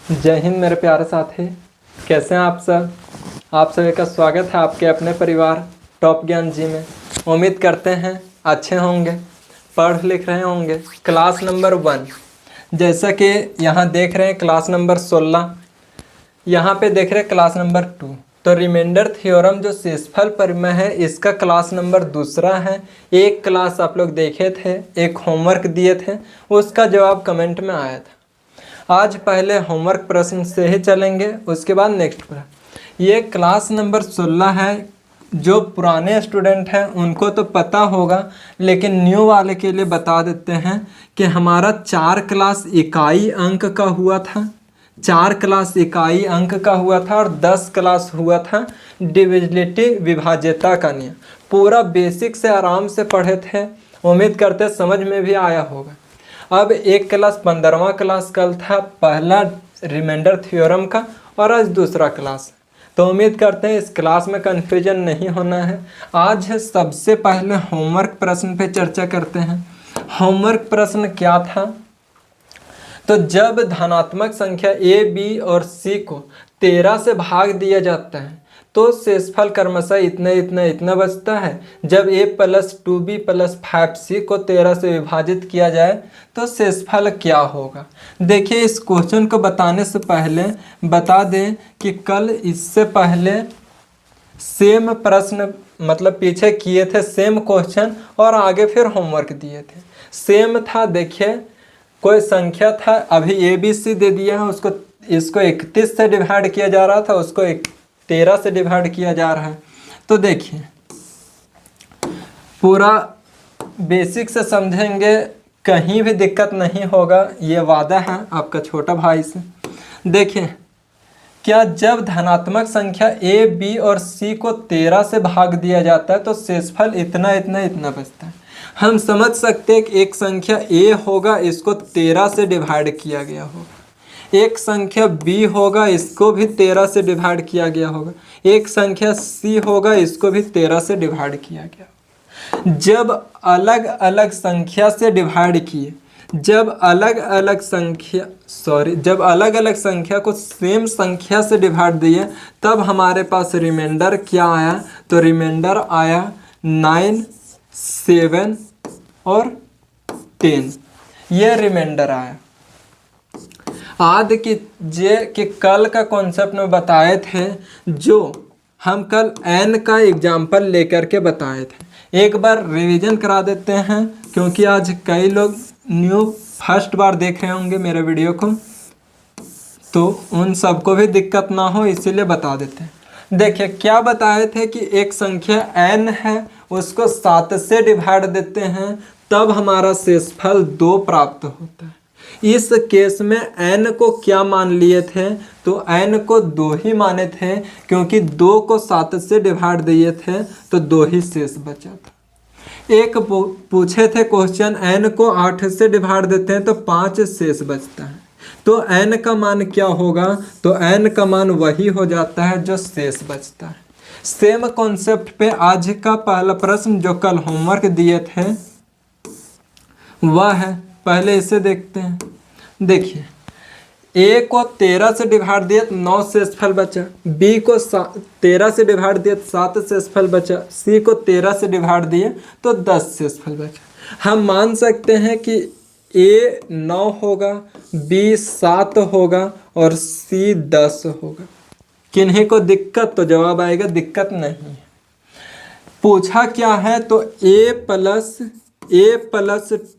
जय हिंद मेरे प्यारे साथी, कैसे हैं आप सब। आप सभी का स्वागत है आपके अपने परिवार टॉप ज्ञान जी में। उम्मीद करते हैं अच्छे होंगे, पढ़ लिख रहे होंगे। क्लास नंबर 1, जैसा कि यहाँ देख रहे हैं क्लास नंबर 16, यहाँ पे देख रहे हैं क्लास नंबर 2। तो रिमाइंडर थ्योरम जो शेषफल परिमेय है इसका क्लास नंबर 2 है। एक क्लास आप लोग देखे थे, एक होमवर्क दिए थे, उसका जवाब कमेंट में आया था। आज पहले होमवर्क प्रश्न से ही चलेंगे, उसके बाद नेक्स्ट पर। ये क्लास नंबर 16 है। जो पुराने स्टूडेंट हैं उनको तो पता होगा, लेकिन न्यू वाले के लिए बता देते हैं कि हमारा 4 क्लास इकाई अंक का हुआ था, 4 क्लास इकाई अंक का हुआ था और 10 क्लास हुआ था डिविजिबिलिटी विभाज्यता का नियम। पूरा बेसिक से आराम से पढ़े थे, उम्मीद करते समझ में भी आया होगा। अब एक क्लास 15वां क्लास कल था, पहला रिमाइंडर थ्योरम का, और आज दूसरा क्लास। तो उम्मीद करते हैं इस क्लास में कन्फ्यूजन नहीं होना है। आज सबसे पहले होमवर्क प्रश्न पे चर्चा करते हैं। होमवर्क प्रश्न क्या था? तो जब धनात्मक संख्या ए, बी और सी को 13 से भाग दिया जाता है तो शेषफल क्रमशः इतना इतना इतना बचता है। जब a + 2b + 5c को 13 से विभाजित किया जाए तो शेषफल क्या होगा। देखिए, इस क्वेश्चन को बताने से पहले बता दें कि कल इससे पहले सेम प्रश्न मतलब पीछे किए थे, सेम क्वेश्चन, और आगे फिर होमवर्क दिए थे। सेम था। देखिए, कोई संख्या था, अभी ए बी सी दे दिया है, उसको इसको 31 से डिवाइड किया जा रहा था, उसको 13 से डिवाइड किया जा रहा है। तो देखिए, पूरा बेसिक से समझेंगे, कहीं भी दिक्कत नहीं होगा, ये वादा है आपका छोटा भाई से। देखिए, क्या जब धनात्मक संख्या ए, बी और सी को 13 से भाग दिया जाता है तो शेषफल इतना इतना इतना बचता है। हम समझ सकते हैं कि एक संख्या ए होगा, इसको 13 से डिवाइड किया गया होगा। एक संख्या बी होगा, इसको भी 13 से डिवाइड किया गया होगा। एक संख्या सी होगा, इसको भी 13 से डिवाइड किया गया। जब अलग अलग संख्या से डिवाइड किए, जब अलग अलग संख्या को सेम संख्या से डिवाइड दिए, तब हमारे पास रिमाइंडर क्या आया? तो रिमाइंडर आया 9, 7 और 10। ये रिमाइंडर आया। याद कीजिए कि कल का कॉन्सेप्ट में बताए थे, जो हम कल n का एग्जाम्पल लेकर के बताए थे। एक बार रिवीजन करा देते हैं, क्योंकि आज कई लोग न्यू फर्स्ट बार देख रहे होंगे मेरे वीडियो को, तो उन सबको भी दिक्कत ना हो इसीलिए बता देते हैं। देखिए, क्या बताए थे कि एक संख्या n है, उसको 7 से डिवाइड देते हैं, तब हमारा शेषफल 2 प्राप्त होता है। इस केस में n को क्या मान लिए थे? तो n को 2 ही माने थे, क्योंकि 2 को 7 से डिवाइड दिए थे तो 2 ही शेष बचा था। एक पूछे थे क्वेश्चन, n को 8 से डिवाइड देते हैं तो 5 शेष बचता है। तो n का मान क्या होगा? तो n का मान वही हो जाता है जो शेष बचता है। सेम कॉन्सेप्ट पे आज का पहला प्रश्न जो कल होमवर्क दिए थे वह है। पहले इसे देखते हैं। देखिए, a को 13 से डिवाइड दिया तो 9 शेषफल बचा, b को 13 से डिवाइड दिया तो 7 शेषफल बचा, c को 13 से डिवाइड दिए तो 10 शेषफल बचा। हम मान सकते हैं कि a 9 होगा, b 7 होगा और c 10 होगा। किन्हीं को दिक्कत? तो जवाब आएगा दिक्कत नहीं है। पूछा क्या है? तो a +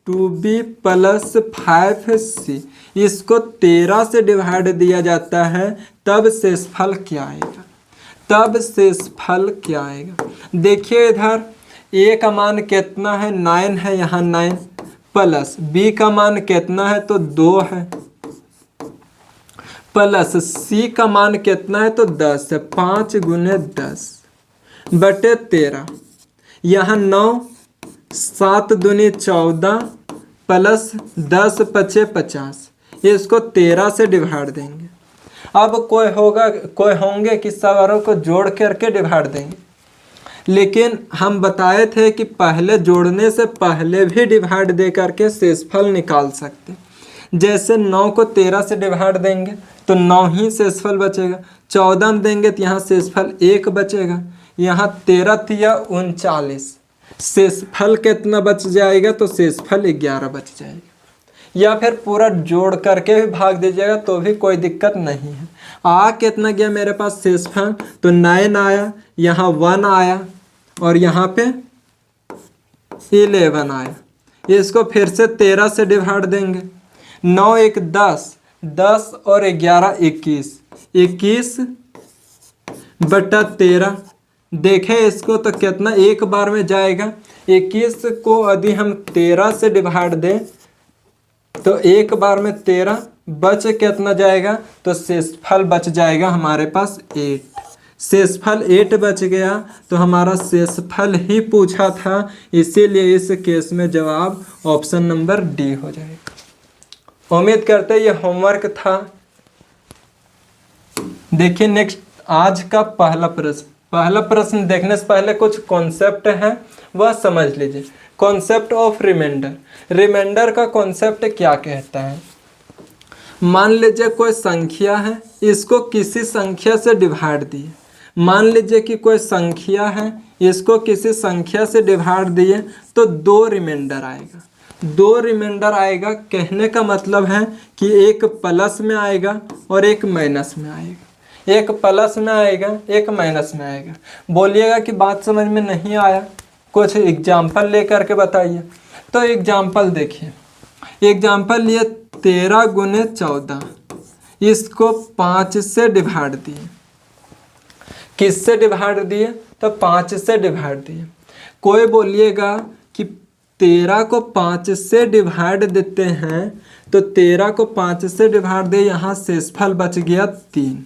2b + 5c, इसको 13 से डिवाइड दिया जाता है, तब शेषफल क्या आएगा? तब शेषफल क्या आएगा? देखिए, इधर a का मान कितना है? 9 है, यहाँ 9, प्लस b का मान कितना है? तो 2 है, प्लस c का मान कितना है? तो 10 है। 5 × 10 बटे 13, यहाँ 9, 7 दूनी 14 प्लस 10 × 5 50, इसको 13 से डिवाइड देंगे। अब कोई होंगे कि सवारों को जोड़ करके डिवाइड देंगे, लेकिन हम बताए थे कि पहले जोड़ने से पहले भी डिवाइड दे करके शेषफल निकाल सकते। जैसे 9 को 13 से डिवाइड देंगे तो 9 ही शेषफल बचेगा। 14 में देंगे तो यहाँ शेषफल 1 बचेगा। यहाँ 13 तिया 39, शेषफल कितना बच जाएगा? तो शेषफल 11 बच जाएगा। या फिर पूरा जोड़ करके भी भाग दीजिएगा तो भी कोई दिक्कत नहीं है। कितना गया मेरे पास शेषफल? तो 9 आया, यहाँ 1 आया और यहाँ पे 11 आया। इसको फिर से 13 से डिवाइड देंगे। 9 1 10, 10 और 11 21, 21 बटा 13। देखें इसको तो कितना एक बार में जाएगा। 21 को यदि हम 13 से डिवाइड दें तो एक बार में 13, बच कितना जाएगा? तो शेषफल बच जाएगा हमारे पास 8। शेषफल 8 बच गया तो हमारा शेषफल ही पूछा था, इसीलिए इस केस में जवाब ऑप्शन नंबर डी हो जाएगा। उम्मीद करते हैं ये होमवर्क था। देखिए नेक्स्ट आज का पहला प्रश्न। पहला प्रश्न देखने से पहले कुछ कॉन्सेप्ट है वह समझ लीजिए। Concept of reminder. रिमाइंडर का कॉन्सेप्ट क्या कहता है? मान लीजिए कोई संख्या है, इसको किसी संख्या से डिवाइड दिए। मान लीजिए कि कोई संख्या है, इसको किसी संख्या से डिवाइड दिए तो 2 रिमाइंडर आएगा। 2 रिमाइंडर आएगा कहने का मतलब है कि एक प्लस में आएगा और एक माइनस में आएगा। एक प्लस में आएगा, एक माइनस में आएगा। बोलिएगा कि बात समझ में नहीं आया, कुछ एग्जाम्पल लेकर के बताइए। तो एग्जाम्पल देखिए, एग्जाम्पल लिए 13 गुने 14, इसको 5 से डिवाइड दिए। किससे डिवाइड दिए? तो 5 से डिवाइड दिए। कोई बोलिएगा कि 13 को 5 से डिवाइड देते हैं तो 13 को 5 से डिवाइड दे, यहाँ शेषफल बच गया 3,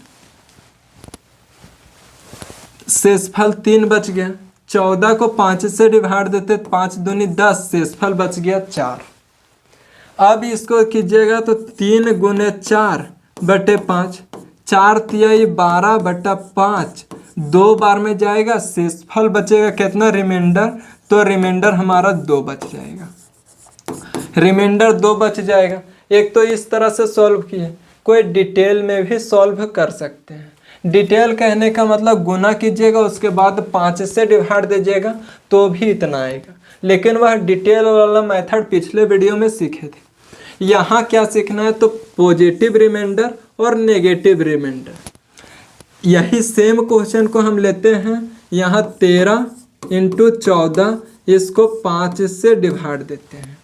शेषफल 3 बच गया। 14 को 5 से डिवाइड देते 5 दूनी 10, शेषफल बच गया 4। अब इसको कीजिएगा तो 3 गुने 4 बटे 5, 4 तिया 12 बटा 5, 2 बार में जाएगा, शेषफल बचेगा कितना? रिमाइंडर। तो रिमाइंडर हमारा 2 बच जाएगा। रिमाइंडर 2 बच जाएगा। एक तो इस तरह से सॉल्व किए, कोई डिटेल में भी सॉल्व कर सकते हैं। डिटेल कहने का मतलब गुना कीजिएगा उसके बाद 5 से डिवाइड दीजिएगा तो भी इतना आएगा। लेकिन वह डिटेल वाला मेथड पिछले वीडियो में सीखे थे। यहाँ क्या सीखना है? तो पॉजिटिव रिमाइंडर और नेगेटिव रिमाइंडर। यही सेम क्वेश्चन को हम लेते हैं। यहाँ 13 × 14, इसको 5 से डिवाइड देते हैं।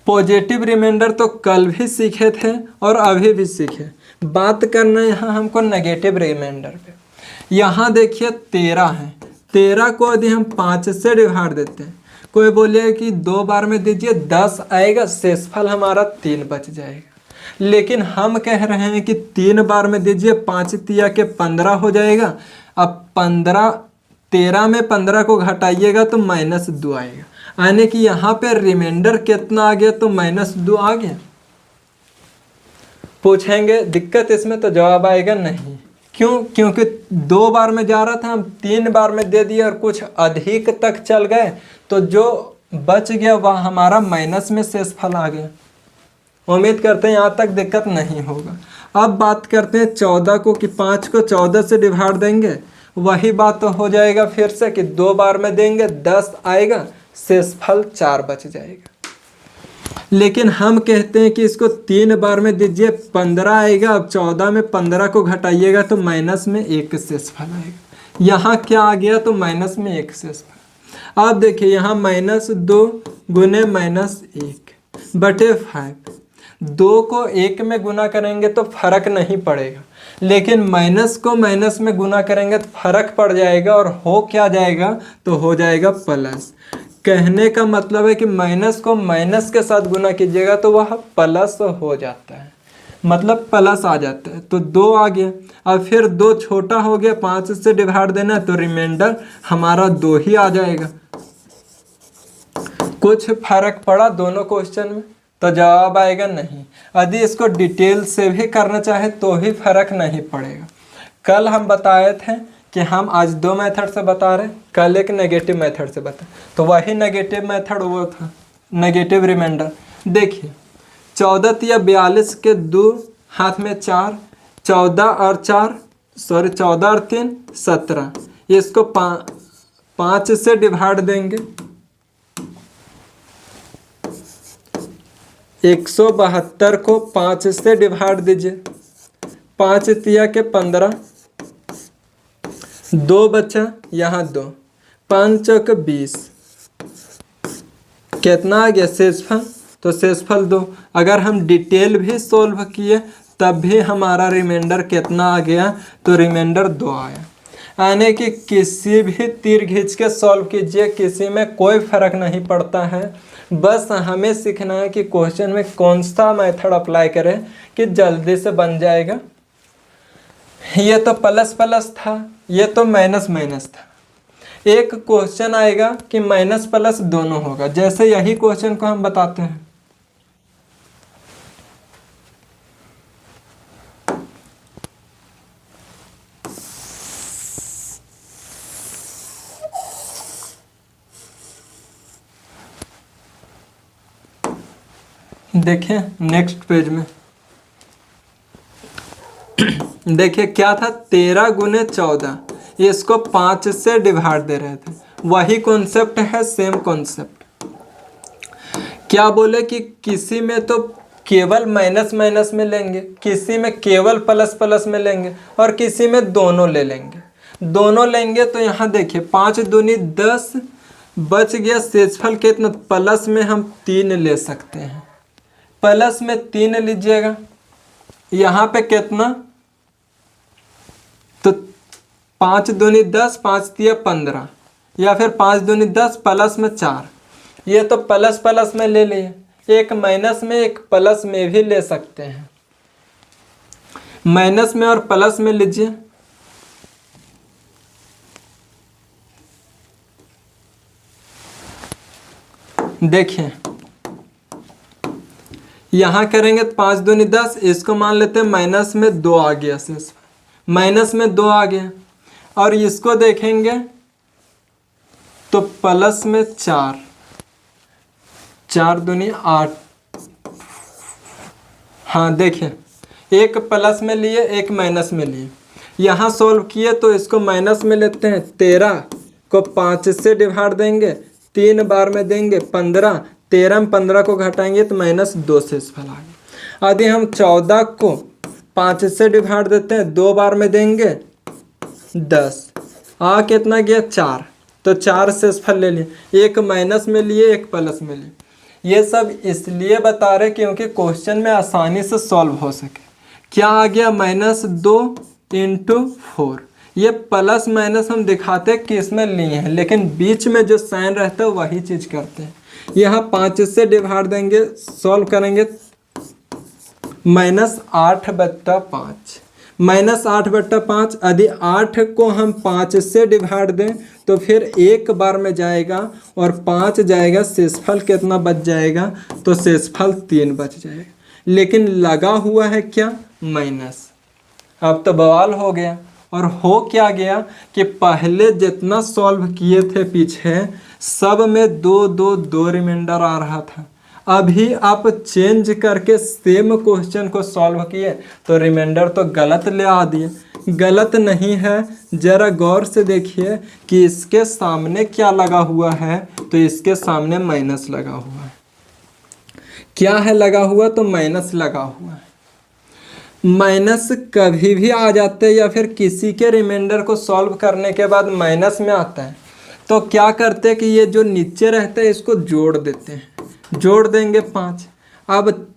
पॉजिटिव रिमाइंडर तो कल भी सीखे थे और अभी भी सीखे। बात करना यहाँ हमको नेगेटिव रिमाइंडर पे। यहाँ देखिए 13 है, 13 को यदि हम 5 से डिवाइड देते हैं, कोई बोले कि 2 बार में दीजिए 10 आएगा, शेषफल हमारा 3 बच जाएगा। लेकिन हम कह रहे हैं कि 3 बार में दीजिए, 5 तिया के 15 हो जाएगा। अब 13 में 15 को घटाइएगा तो -2 आएगा, यानी कि यहाँ पे रिमाइंडर कितना आ गया? तो -2 आ गया। पूछेंगे दिक्कत इसमें, तो जवाब आएगा नहीं। क्यों? क्योंकि 2 बार में जा रहा था, हम 3 बार में दे दिए और कुछ अधिक तक चल गए तो जो बच गया वह हमारा माइनस में शेषफल आ गया। उम्मीद करते हैं यहाँ तक दिक्कत नहीं होगा। अब बात करते हैं 14 को, कि 5 को 14 से डिवाइड देंगे, वही बात तो हो जाएगा फिर से कि 2 बार में देंगे 10 आएगा, शेषफल 4 बच जाएगा। लेकिन हम कहते हैं कि इसको 3 बार में दीजिए, 15 आएगा। अब 14 में 15 को घटाइएगा तो माइनस में 1 शेषफल आएगा। यहाँ क्या आ गया? तो माइनस में 1 शेषफल। अब देखिए यहाँ -2 गुने -1 बटे 5। 2 को 1 में गुना करेंगे तो फर्क नहीं पड़ेगा, लेकिन माइनस को माइनस में गुना करेंगे तो फर्क पड़ जाएगा। और हो क्या जाएगा? तो हो जाएगा प्लस। कहने का मतलब है कि माइनस को माइनस के साथ गुना कीजिएगा तो वह प्लस हो जाता है, मतलब प्लस आ जाता है। तो 2 आ गया। अब फिर 2 छोटा हो गया, 5 से डिवाइड देना तो रिमाइंडर हमारा 2 ही आ जाएगा। कुछ फर्क पड़ा दोनों क्वेश्चन में? तो जवाब आएगा नहीं। यदि इसको डिटेल से भी करना चाहे तो भी फर्क नहीं पड़ेगा। कल हम बताए थे कि हम आज 2 मेथड से बता रहे, कल एक नेगेटिव मेथड से बता, तो वही नेगेटिव मेथड वो था, नेगेटिव रिमाइंडर। देखिए 14 तिया 42 के 2 हाथ में 4, 14 और 3 17। इसको 5 से डिवाइड देंगे। 172 को 5 से डिवाइड दीजिए। 5 तिया के 15, 2 बचा यहाँ 2, 5 चौक 20। कितना आ गया शेषफल? तो शेषफल 2। अगर हम डिटेल भी सॉल्व किए तब भी हमारा रिमाइंडर कितना आ गया? तो रिमाइंडर 2 आया। यानी कि किसी भी तीर खींच के सॉल्व कीजिए, किसी में कोई फर्क नहीं पड़ता है। बस हमें सीखना है कि क्वेश्चन में कौन सा मेथड अप्लाई करें कि जल्दी से बन जाएगा। ये तो प्लस प्लस था, ये तो माइनस माइनस था। एक क्वेश्चन आएगा कि माइनस प्लस दोनों होगा, जैसे यही क्वेश्चन को हम बताते हैं। देखिए नेक्स्ट पेज में देखिए क्या था, 13 गुने 14। इसको 5 से डिवाइड दे रहे थे। वही कॉन्सेप्ट है, सेम कॉन्सेप्ट। क्या बोले कि किसी में तो केवल माइनस माइनस में लेंगे, किसी में केवल प्लस प्लस में लेंगे, और किसी में दोनों ले लेंगे। दोनों लेंगे तो यहाँ देखिए 5 दूनी 10 बच गया। शेषफल कितना? प्लस में हम 3 ले सकते हैं। प्लस में 3 लीजिएगा। यहाँ पे कितना? तो 5 दूनी 10, 5 तिया 15, या फिर 5 दूनी 10 प्लस में 4। ये तो प्लस प्लस में ले लिए, एक माइनस में एक प्लस में भी ले सकते हैं। माइनस में और प्लस में लीजिए। देखिए यहाँ करेंगे तो 5 दूनी 10, इसको मान लेते हैं माइनस में 2 आ गया। माइनस में 2 आ गया। और इसको देखेंगे तो प्लस में 4, 4 दूनी 8। हाँ देखिए, एक प्लस में लिए एक माइनस में लिए। यहाँ सॉल्व किए तो इसको माइनस में लेते हैं। 13 को 5 से डिवाइड देंगे, 3 बार में देंगे 15। 13 में 15 को घटाएंगे तो -2 शेषफल आ गया। यदि हम 14 को 5 से डिवाइड देते हैं, 2 बार में देंगे 10। कितना गया? 4। तो 4 शेषफल ले लिए, एक माइनस में लिए एक प्लस में लिए। ये सब इसलिए बता रहे क्योंकि क्वेश्चन में आसानी से सॉल्व हो सके। क्या आ गया? -2 × 4। ये प्लस माइनस हम दिखाते हैं कि इसमें लिए हैं, लेकिन बीच में जो साइन रहता है वही चीज़ करते हैं। यहाँ 5 से डिवाइड देंगे, सॉल्व करेंगे -8/5। -8/5। यदि 8 को हम 5 से डिवाइड दें तो फिर एक बार में जाएगा और 5 जाएगा। शेषफल कितना बच जाएगा? तो शेषफल 3 बच जाएगा। लेकिन लगा हुआ है क्या? माइनस। अब तो बवाल हो गया। और हो क्या गया कि पहले जितना सॉल्व किए थे पीछे, सब में 2 2 2 रिमाइंडर आ रहा था। अभी आप चेंज करके सेम क्वेश्चन को सॉल्व किए तो रिमाइंडर तो गलत ले आ दिए। गलत नहीं है, जरा गौर से देखिए कि इसके सामने क्या लगा हुआ है। तो इसके सामने माइनस लगा हुआ है। क्या है लगा हुआ? तो माइनस लगा हुआ है। माइनस कभी भी आ जाते हैं, या फिर किसी के रिमाइंडर को सॉल्व करने के बाद माइनस में आता है तो क्या करते हैं कि ये जो नीचे रहता है इसको जोड़ देते हैं। जोड़ देंगे 5। अब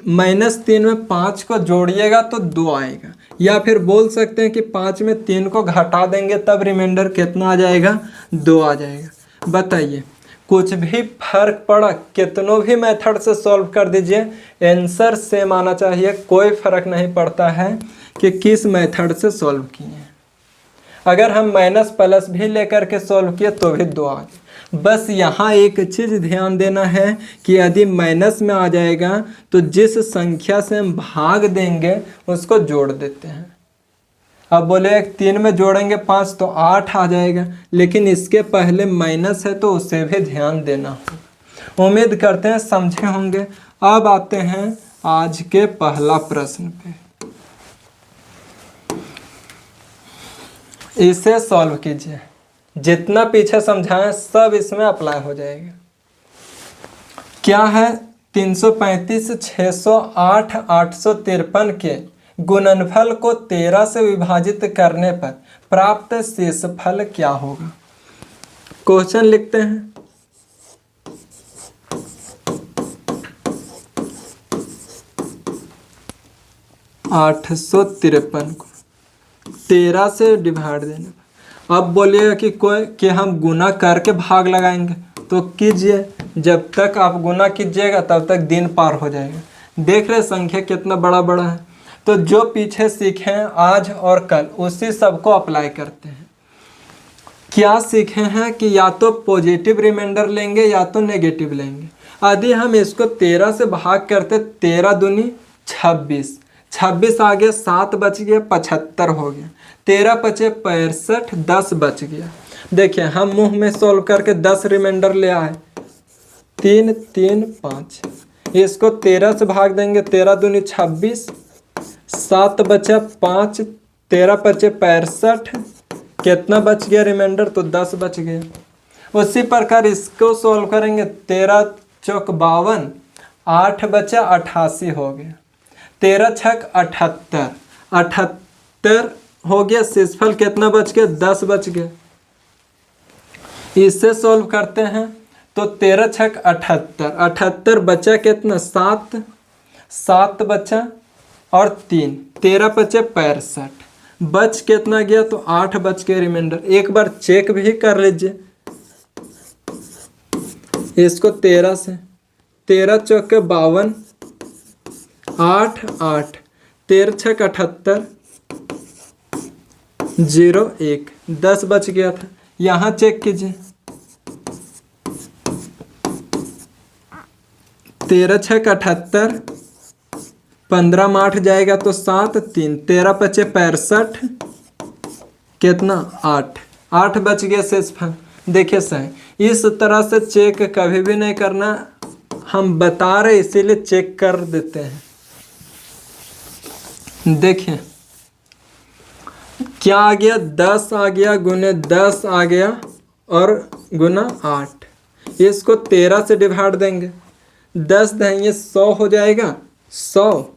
-3 में 5 को जोड़िएगा तो 2 आएगा, या फिर बोल सकते हैं कि 5 में 3 को घटा देंगे तब रिमाइंडर कितना आ जाएगा? 2 आ जाएगा। बताइए, कुछ भी फर्क पड़ा? कितनों भी मेथड से सॉल्व कर दीजिए, आंसर सेम आना चाहिए। कोई फर्क नहीं पड़ता है कि किस मेथड से सॉल्व किए हैं। अगर हम माइनस प्लस भी लेकर के सॉल्व किए तो भी 2 आ गए। बस यहाँ एक चीज़ ध्यान देना है कि यदि माइनस में आ जाएगा तो जिस संख्या से हम भाग देंगे उसको जोड़ देते हैं। अब बोले 3 में जोड़ेंगे 5 तो 8 आ जाएगा, लेकिन इसके पहले माइनस है तो उसे भी ध्यान देना होगा। उम्मीद करते हैं समझे होंगे। अब आते हैं आज के पहला प्रश्न पे। इसे सॉल्व कीजिए, जितना पीछे समझाएं सब इसमें अप्लाई हो जाएगा। क्या है 335, 608, 853 के गुणनफल को 13 से विभाजित करने पर प्राप्त शेषफल क्या होगा। क्वेश्चन लिखते हैं। आठ सौ 53 को 13 से डिवाइड देने पर, अब बोलिएगा कि हम गुना करके भाग लगाएंगे, तो कीजिए, जब तक आप गुना कीजिएगा तब तक दिन पार हो जाएगा। देख रहे संख्या कितना बड़ा बड़ा है। तो जो पीछे सीखे हैं आज और कल उसी सबको अप्लाई करते हैं। क्या सीखे हैं कि या तो पॉजिटिव रिमाइंडर लेंगे या तो नेगेटिव लेंगे। यदि हम इसको 13 से भाग करते, 13 दूनी 26, 26 आ गया, 7 बच गया, 75 हो गया, 13 पचे 65, 10 बच गया। देखिए हम मुंह में सॉल्व करके 10 रिमाइंडर ले आए, 3 3 5, इसको 13 से भाग देंगे, 13 दूनी 26, 7 बचा 5, 13 पचे 65, कितना बच गया रिमाइंडर, तो 10 बच गया। उसी प्रकार इसको सॉल्व करेंगे, 13 चौक 52, 8 बचा 88 हो गया, 13 छक 78, 78 हो गया। शेषफल कितना बच गया, 10 बच गया। इससे सॉल्व करते हैं तो 13 छक 78, 78 बचा कितना, 7, 7 बचा और 3, 13 बचे 65, बच कितना गया, तो 8 बच गया रिमाइंडर। एक बार चेक भी कर लीजिए इसको 13 से, 13 चौक 52, 8 8, 13 छक 78, 0 1, 10 बच गया था। यहाँ चेक कीजिए, 13 छक 78, 15 में 8 जाएगा तो 7, 3, 13 पचे 65, कितना 8, 8 बच गया शेषफल। देखिए सही, इस तरह से चेक कभी भी नहीं करना, हम बता रहे इसीलिए चेक कर देते हैं। देखिए क्या आ गया, 10 आ गया, गुने 10 आ गया और गुना 8, इसको 13 से डिवाइड देंगे, 10 देंगे 100 हो जाएगा, 100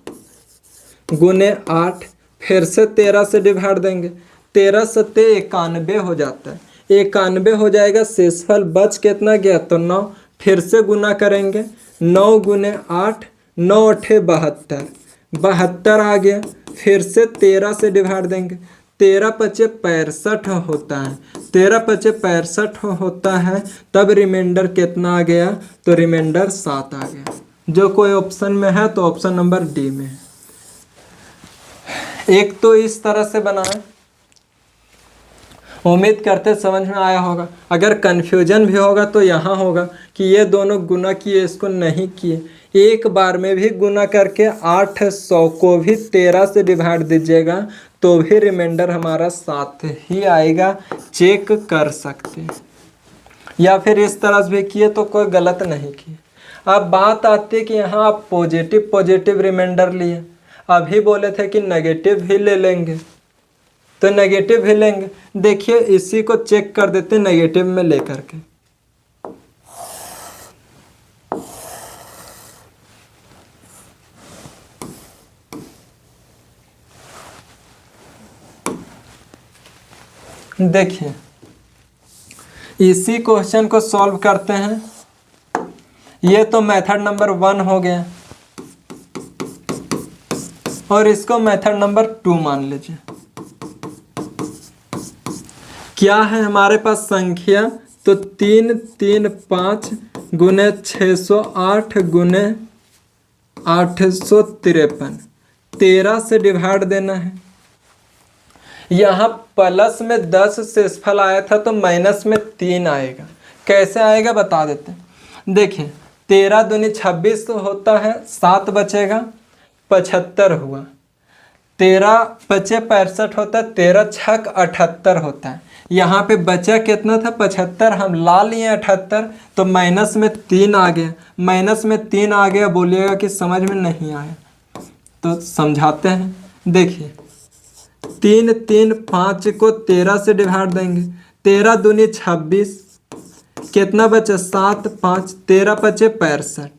गुने 8, फिर से 13 से डिवाइड देंगे, 13 सत्ते 91 हो जाता है, 91 हो जाएगा। शेषफल बच कितना गया, तो 9, फिर से गुना करेंगे, 9 गुने 8, 9 अठे 72, 72 आ गया, फिर से 13 से डिवाइड देंगे, 13 पचे 65 होता है, 13 पचे 65 होता है, तब रिमाइंडर कितना आ गया, तो रिमाइंडर 7 आ गया। जो कोई ऑप्शन में है तो ऑप्शन नंबर डी में है। एक तो इस तरह से बनाएं, उम्मीद करते समझ में आया होगा। अगर कन्फ्यूजन भी होगा तो यहाँ होगा कि ये दोनों गुना किए, इसको नहीं किए। एक बार में भी गुना करके 800 को भी 13 से डिवाइड दीजिएगा तो भी रिमाइंडर हमारा 7 ही आएगा, चेक कर सकते हैं। या फिर इस तरह से भी किए तो कोई गलत नहीं किए। अब बात आती है कि यहाँ आप पॉजिटिव रिमाइंडर लिए, अभी बोले थे कि नेगेटिव भी ले लेंगे, तो नेगेटिव भी लेंगे। देखिए इसी को चेक कर देते हैं नेगेटिव में लेकर के। देखिए इसी क्वेश्चन को सॉल्व करते हैं। ये तो मेथड नंबर 1 हो गया और इसको मेथड नंबर 2 मान लीजिए। क्या है हमारे पास संख्या, तो 3 3 5 गुने 608 गुने 853, 13 से डिवाइड देना है। यहाँ प्लस में 10 शेषफल आया था तो माइनस में 3 आएगा। कैसे आएगा बता देते हैं। देखिए 13 दूनी 26 होता है, 7 बचेगा, 75 हुआ, 13 पचे 65 होता है, 13 छक 78 होता है। यहाँ पे बचा कितना था 75, हम ला लिए 78, तो माइनस में 3 आ गया। माइनस में 3 आ गया, बोलिएगा कि समझ में नहीं आया तो समझाते हैं। देखिए 3 3 5 को 13 से डिवाइड देंगे, 13 दूनी 26, कितना बचे 7 5 13 बचे 65,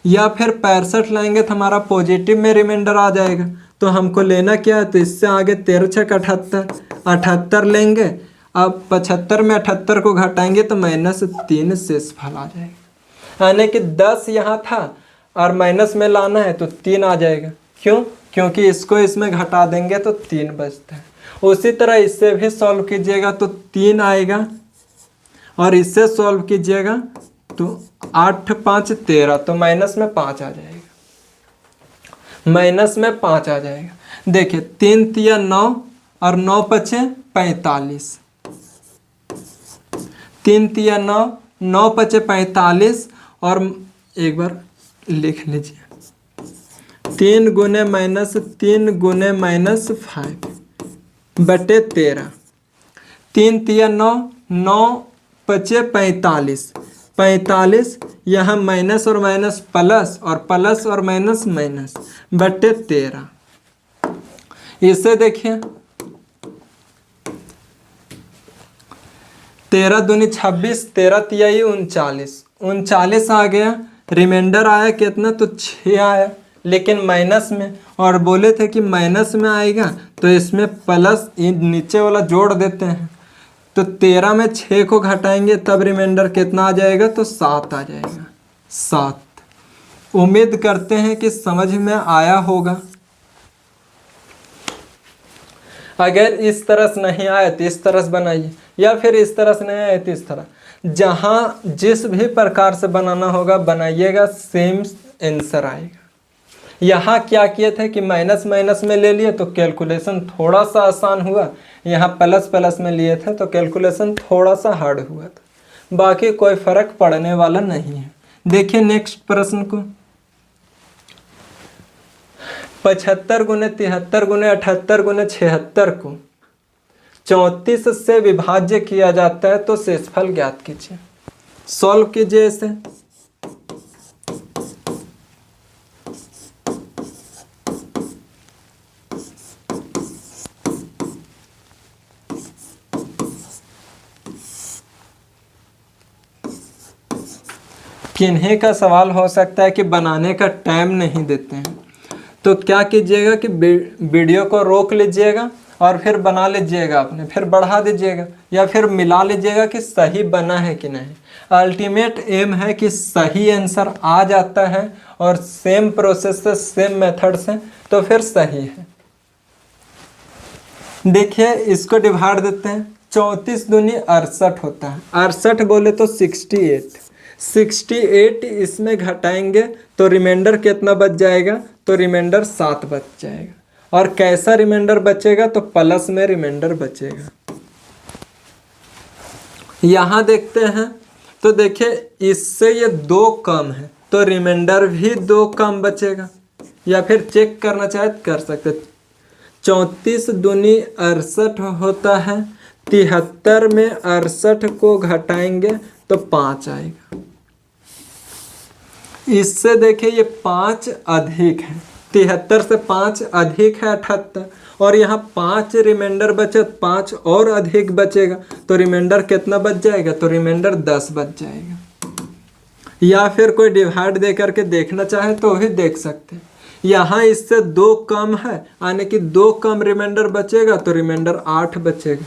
या फिर 65 लाएंगे तो हमारा पॉजिटिव में रिमाइंडर आ जाएगा। तो हमको लेना क्या है, तो इससे आगे 13 छक 78, 78 लेंगे। अब 75 में 78 को घटाएंगे तो -3 शेषफल आ जाएगा। यानी कि 10 यहाँ था और माइनस में लाना है तो 3 आ जाएगा। क्यों? क्योंकि इसको इसमें घटा देंगे तो 3 बचता है। उसी तरह इससे भी सॉल्व कीजिएगा तो 3 आएगा, और इससे सॉल्व कीजिएगा तो 8 5 13, तो माइनस में 5 आ जाएगा, माइनस में 5 आ जाएगा। देखिए 3 तिया 9 और 9 पचे 45, 3 तिया 9, 9 पचे 45, और एक बार लिख लीजिए 3 गुने -5 बटे 13, 3 तिया 9, 9 पचे 45, 45 यहाँ माइनस और माइनस प्लस, और प्लस और माइनस माइनस, बटे 13। इसे देखिए 13 दूनी 26, 13 तियाई 39, 39 आ गया। रिमाइंडर आया कितना, तो 6 आया, लेकिन माइनस में, और बोले थे कि माइनस में आएगा तो इसमें प्लस नीचे वाला जोड़ देते हैं। तो 13 में 6 को घटाएंगे तब रिमाइंडर कितना आ जाएगा, तो 7 आ जाएगा, 7। उम्मीद करते हैं कि समझ में आया होगा। अगर इस तरह से नहीं आया तो इस तरह से बनाइए, या फिर इस तरह से नहीं आया तो इस तरह, जहाँ जिस भी प्रकार से बनाना होगा बनाइएगा, सेम आंसर आएगा। यहाँ क्या किए थे कि माइनस माइनस में ले लिए तो कैलकुलेशन थोड़ा सा आसान हुआ, यहाँ प्लस प्लस में लिए थे तो कैलकुलेशन थोड़ा सा हार्ड हुआ था, बाकी कोई फर्क पड़ने वाला नहीं है। देखिए नेक्स्ट प्रश्न को, 75 गुने 73 गुने 78 गुने 76 को 34 से विभाज्य किया जाता है तो शेषफल ज्ञात कीजिए। सॉल्व कीजिए इसे। किन्हीं का सवाल हो सकता है कि बनाने का टाइम नहीं देते हैं, तो क्या कीजिएगा कि वीडियो को रोक लीजिएगा और फिर बना लीजिएगा आपने, फिर बढ़ा दीजिएगा या फिर मिला लीजिएगा कि सही बना है कि नहीं। अल्टीमेट एम है कि सही आंसर आ जाता है और सेम प्रोसेस से सेम मेथड से, तो फिर सही है। देखिए इसको डिवाइड देते हैं, 34 दूनी 68 होता है, 68 बोले तो 68, 68 इसमें घटाएंगे तो रिमाइंडर कितना बच जाएगा, तो रिमाइंडर 7 बच जाएगा। और कैसा रिमाइंडर बचेगा, तो प्लस में रिमाइंडर बचेगा। यहाँ देखते हैं तो देखिए इससे ये 2 कम है तो रिमाइंडर भी 2 कम बचेगा, या फिर चेक करना चाहे तो कर सकते। 34 दूनी 68 होता है, 73 में 68 को घटाएंगे तो 5 आएगा। इससे देखिए ये 5 अधिक है, 73 से 5 अधिक है 78, और यहाँ 5 रिमाइंडर बचे, 5 और अधिक बचेगा तो रिमाइंडर कितना बच जाएगा, तो रिमाइंडर 10 बच जाएगा। या फिर कोई डिवाइड दे करके देखना चाहे तो भी देख सकते हैं। यहाँ इससे 2 कम है, यानी कि 2 कम रिमाइंडर बचेगा तो रिमाइंडर 8 बचेगा।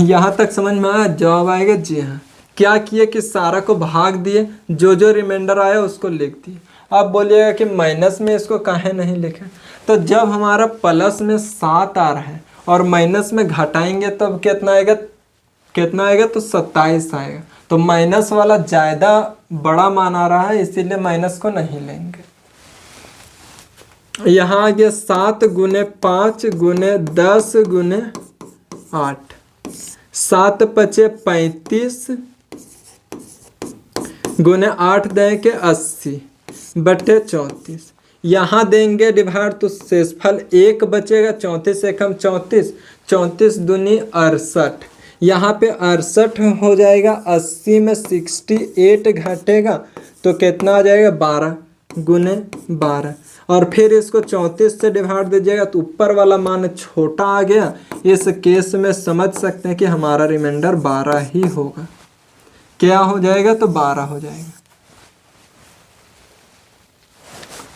यहाँ तक समझ में आया? जवाब आएगा जी हाँ। क्या किए कि सारा को भाग दिए, जो जो रिमाइंडर आया उसको लिख दिए। अब बोलिएगा कि माइनस में इसको काहे नहीं लिखे, तो जब हमारा प्लस में 7 आ रहा है और माइनस में घटाएंगे तब कितना आएगा, कितना आएगा, तो 27 आएगा। तो माइनस वाला ज़्यादा बड़ा मान आ रहा है, इसीलिए माइनस को नहीं लेंगे। यहाँ आ गया 7 गुने 5 गुने 10 गुने 8, 7 पचे 35 गुने 8 दें के 80 बटे 34। यहाँ देंगे डिवाइड तो शेषफल 1 बचेगा, 34 एकम 34, 34 दूनी 68, यहाँ पे 68 हो जाएगा, 80 में 68 घटेगा तो कितना आ जाएगा 12, गुने 12 और फिर इसको 34 से डिवाइड दीजिएगा तो ऊपर वाला मान छोटा आ गया। इस केस में समझ सकते हैं कि हमारा रिमाइंडर 12 ही होगा। क्या हो जाएगा? तो 12 हो जाएगा।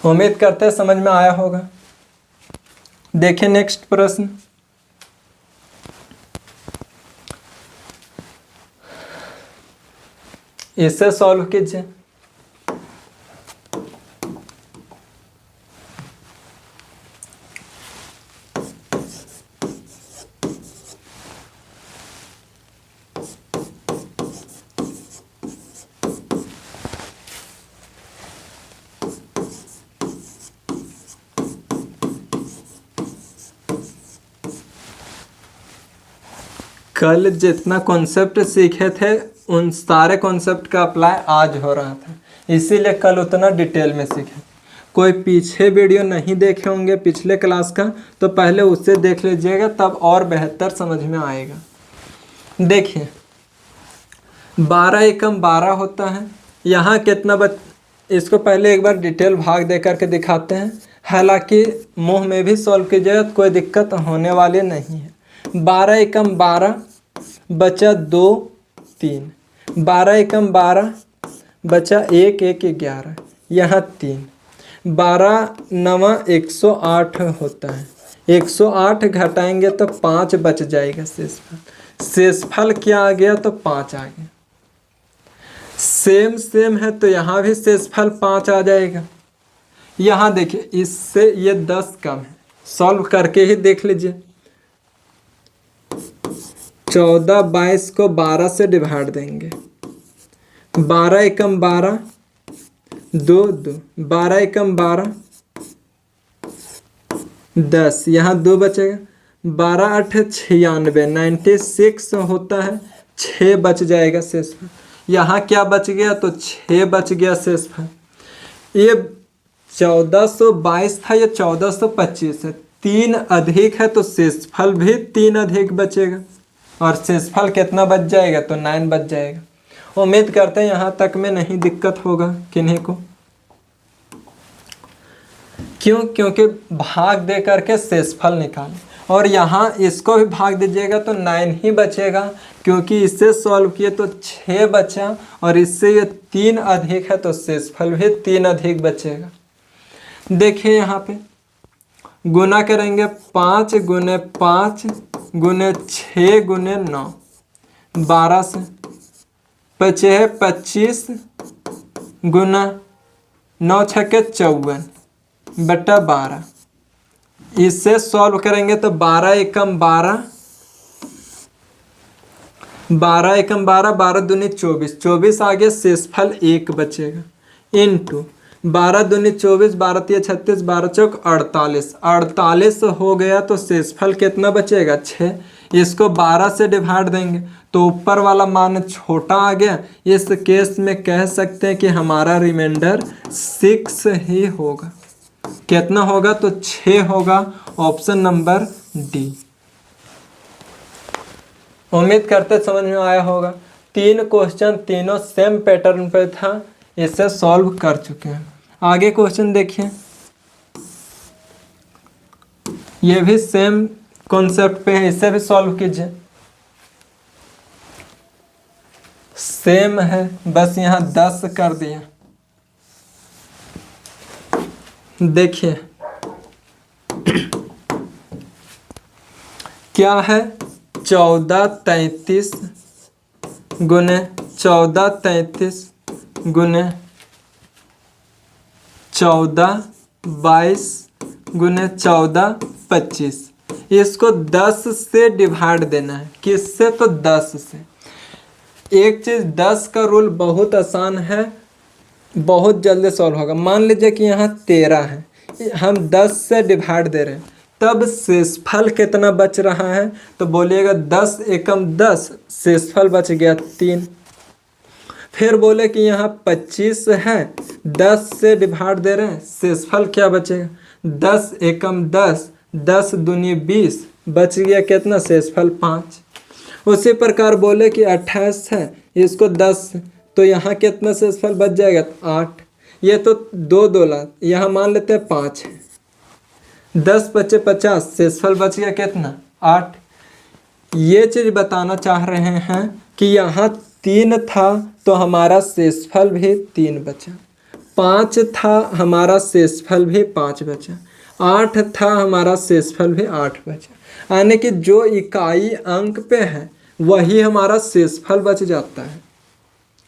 उम्मीद करते हैं समझ में आया होगा। देखिए नेक्स्ट प्रश्न। इसे सॉल्व कीजिए। कल जितना कॉन्सेप्ट सीखे थे उन सारे कॉन्सेप्ट का अप्लाई आज हो रहा था, इसीलिए कल उतना डिटेल में सीखे। कोई पीछे वीडियो नहीं देखे होंगे पिछले क्लास का तो पहले उससे देख लीजिएगा, तब और बेहतर समझ में आएगा। देखिए 12 एकम 12 होता है। यहाँ कितना इसको पहले एक बार डिटेल भाग दे करके दिखाते हैं। हालांकि मुंह में भी सॉल्व कीजिएगा तो कोई दिक्कत होने वाली नहीं है। 12 एकम 12 बचा 2 3, 12 एकम 12 बचा 1 1 11, यहाँ 3, 12 9 108 होता है। 108 घटाएंगे तो 5 बच जाएगा शेषफल। शेषफल क्या आ गया? तो 5 आ गया। सेम है तो यहाँ भी शेषफल 5 आ जाएगा। यहाँ देखिए इससे ये 10 कम है, सॉल्व करके ही देख लीजिए। 14 22 को 12 से डिवाइड देंगे। 12 एकम 12 2 2, 12 एकम 12 10, यहाँ 2 बचेगा। 12 8 96 96 होता है, 6 बच जाएगा शेषफल। यहाँ क्या बच गया? तो 6 बच गया शेषफल। ये 1422 था, ये 1425 है, 3 अधिक है तो शेषफल भी 3 अधिक बचेगा और शेषफल कितना बच जाएगा? तो 9 बच जाएगा। उम्मीद करते हैं यहाँ तक में नहीं दिक्कत होगा किन्हीं को। क्यों? क्योंकि भाग दे करके शेषफल निकालें और यहाँ इसको भी भाग दीजिएगा तो 9 ही बचेगा, क्योंकि इससे सॉल्व किए तो 6 बचा और इससे ये 3 अधिक है तो शेषफल भी 3 अधिक बचेगा। देखिए यहाँ पे गुना करेंगे 5 गुने 5 गुने 6 गुने 9, 12 से बचे है 25 गुना 9 छक्के 54 बटा 12। इससे सॉल्व करेंगे तो 12 एकम 12 12 एकम 12 12 दूनी 24, 24 आगे शेषफल 1 बचेगा इनटू 12 दूनी 24, 12 तिया 36, 12 चौक 48, 48 हो गया तो शेषफल कितना बचेगा? 6। इसको 12 से डिवाइड देंगे तो ऊपर वाला मान छोटा आ गया। इस केस में कह सकते हैं कि हमारा रिमाइंडर 6 ही होगा। कितना होगा? तो 6 होगा। Option number D. उम्मीद करते समझ में आया होगा। 3 क्वेश्चन तीनों सेम पैटर्न पे था, इसे सॉल्व कर चुके हैं। आगे क्वेश्चन देखिए, ये भी सेम कॉन्सेप्ट पे है, इसे भी सॉल्व कीजिए। सेम है, बस यहाँ 10 कर दिया। देखिए क्या है? 14 33 गुने 14 33 गुने 14 22 गुने 14 25। इसको 10 से डिवाइड देना है। किससे? तो 10 से। एक चीज़ 10 का रूल बहुत आसान है, बहुत जल्दी सॉल्व होगा। मान लीजिए कि यहाँ 13 है, हम 10 से डिवाइड दे रहे हैं, तब शेषफल कितना बच रहा है? तो बोलिएगा 10 एकम 10, शेषफल बच गया 3। फिर बोले कि यहाँ 25 है, 10 से डिवाइड दे रहे हैं, शेषफल क्या बचेगा? 10 एकम 10, 10 दूनी 20, बच गया कितना? शेषफल 5। उसी प्रकार बोले कि 28 है, इसको 10, तो यहाँ कितना शेषफल बच जाएगा? 8। ये तो 2 लाख, यहाँ मान लेते हैं 5 है, 10 बचे 50, शेषफल बच गया कितना 8। ये चीज़ बताना चाह रहे हैं कि यहाँ 3 था तो हमारा शेषफल भी 3 बचा, 5 था हमारा शेषफल भी 5 बचा, 8 था हमारा शेषफल भी 8 बचा, यानी कि जो इकाई अंक पे है वही हमारा शेषफल बच जाता है,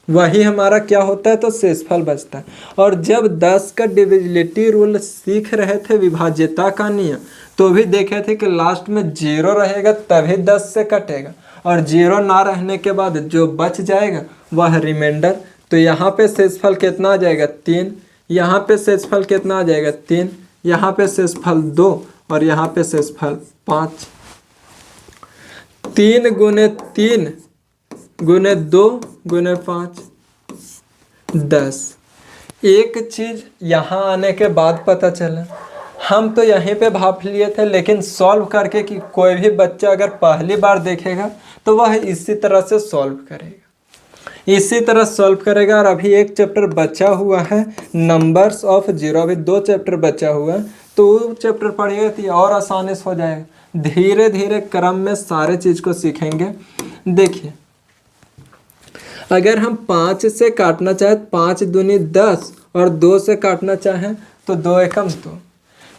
वही हमारा क्या होता है तो शेषफल बचता है। और जब 10 का डिविजिबिलिटी रूल सीख रहे थे, विभाज्यता का नियम, तो भी देखे थे कि लास्ट में 0 रहेगा तभी 10 से कटेगा, और 0 ना रहने के बाद जो बच जाएगा वह रिमाइंडर। तो यहाँ पे शेषफल कितना आ जाएगा 3, यहाँ पे शेषफल कितना आ जाएगा 3, यहाँ पे शेषफल 2 और यहाँ पे शेषफल 5। 3 गुने 3 गुने 2 गुने 5 10। एक चीज़ यहाँ आने के बाद पता चला, हम तो यहीं पे भाप लिए थे, लेकिन सॉल्व करके कि कोई भी बच्चा अगर पहली बार देखेगा तो वह इसी तरह से सॉल्व करेगा, इसी तरह सॉल्व करेगा। और अभी एक चैप्टर बचा हुआ है नंबर्स ऑफ जीरो, अभी 2 चैप्टर बचा हुआ है, तो वो चैप्टर पढ़िएगा तो और आसानी से हो जाएगा। धीरे धीरे क्रम में सारे चीज़ को सीखेंगे। देखिए, अगर हम 5 से काटना चाहें 5 दूनी 10 और 2 से काटना चाहें तो 2 एकम 2,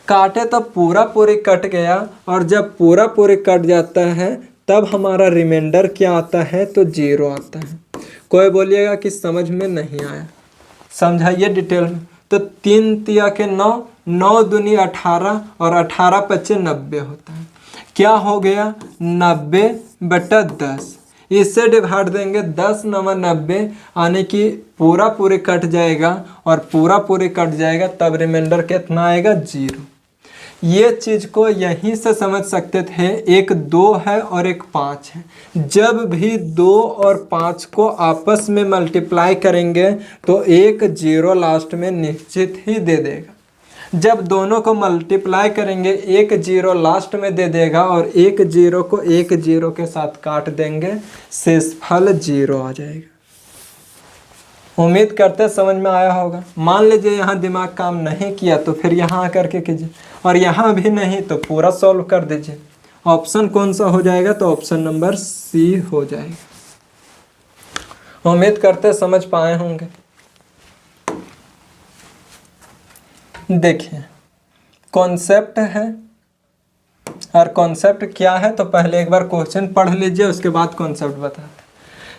काटे तब पूरा पूरी कट गया, और जब पूरा पूरी कट जाता है तब हमारा रिमाइंडर क्या आता है तो 0 आता है। कोई बोलिएगा कि समझ में नहीं आया, समझाइए डिटेल में। तो 3 तिया के 9, 9 दूनी 18 और 18 पच्चे 90 होता है। क्या हो गया 90/10, इससे डिवाइड देंगे 10 9 90, यानी कि पूरा पूरी कट जाएगा, और पूरा पूरी कट जाएगा तब रिमाइंडर कितना आएगा 0। ये चीज़ को यहीं से समझ सकते थे, एक 2 है और एक 5 है। जब भी 2 और 5 को आपस में मल्टीप्लाई करेंगे तो एक 0 लास्ट में निश्चित ही दे देगा। जब दोनों को मल्टीप्लाई करेंगे एक 0 लास्ट में दे देगा, और एक 0 को एक 0 के साथ काट देंगे, शेषफल 0 आ जाएगा। उम्मीद करते समझ में आया होगा। मान लीजिए यहाँ दिमाग काम नहीं किया तो फिर यहाँ आकर के कीजिए, और यहाँ भी नहीं तो पूरा सॉल्व कर दीजिए। ऑप्शन कौन सा हो जाएगा तो ऑप्शन नंबर सी हो जाएगा। उम्मीद करते समझ पाए होंगे। देखिए, कॉन्सेप्ट है, और कॉन्सेप्ट क्या है तो पहले एक बार क्वेश्चन पढ़ लीजिए, उसके बाद कॉन्सेप्ट बताते हैं।